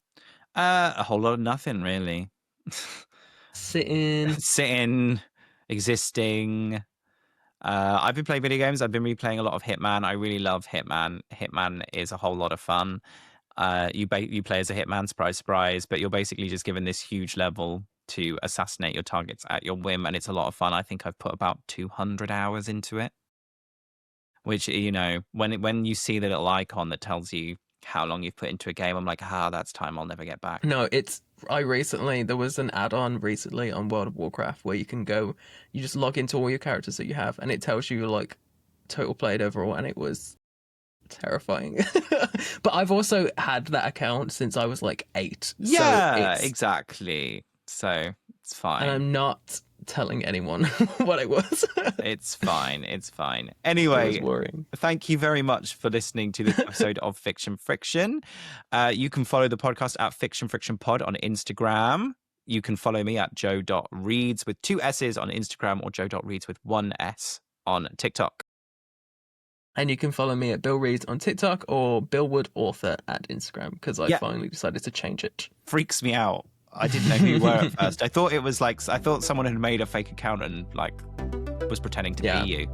A whole lot of nothing, really. Sitting, existing. I've been playing video games. I've been replaying a lot of Hitman. I really love Hitman. Hitman is a whole lot of fun. You play as a hitman, surprise, surprise, but you're basically just given this huge level to assassinate your targets at your whim, and it's a lot of fun. I think I've put about 200 hours into it, which, you know, when you see the little icon that tells you how long you've put into a game, I'm like, that's time I'll never get back. No, there was an add-on recently on World of Warcraft where you can go, you just log into all your characters that you have, and it tells you like total played overall, and it was terrifying. But I've also had that account since I was like 8. Yeah, so exactly. So it's fine. And I'm not telling anyone what it was. It's fine. It's fine. Anyway, thank you very much for listening to this episode of Fiction Friction. You can follow the podcast at Fiction Friction Pod on Instagram. you can follow me at joe.reads with 2 S's on Instagram, or joe.reads with 1 S on TikTok. And you can follow me at Bill Reads on TikTok or Billwood Author at Instagram, because I finally decided to change it. Freaks me out. I didn't know who you were at first. I thought it was like, I thought someone had made a fake account and like was pretending to be you.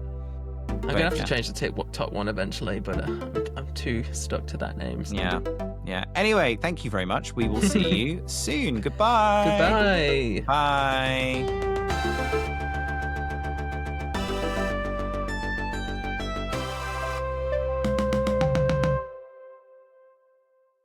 I'm going to have to change the TikTok one eventually, but I'm too stuck to that name. So. Yeah. Anyway, thank you very much. We will see you soon. Goodbye. Goodbye. Bye.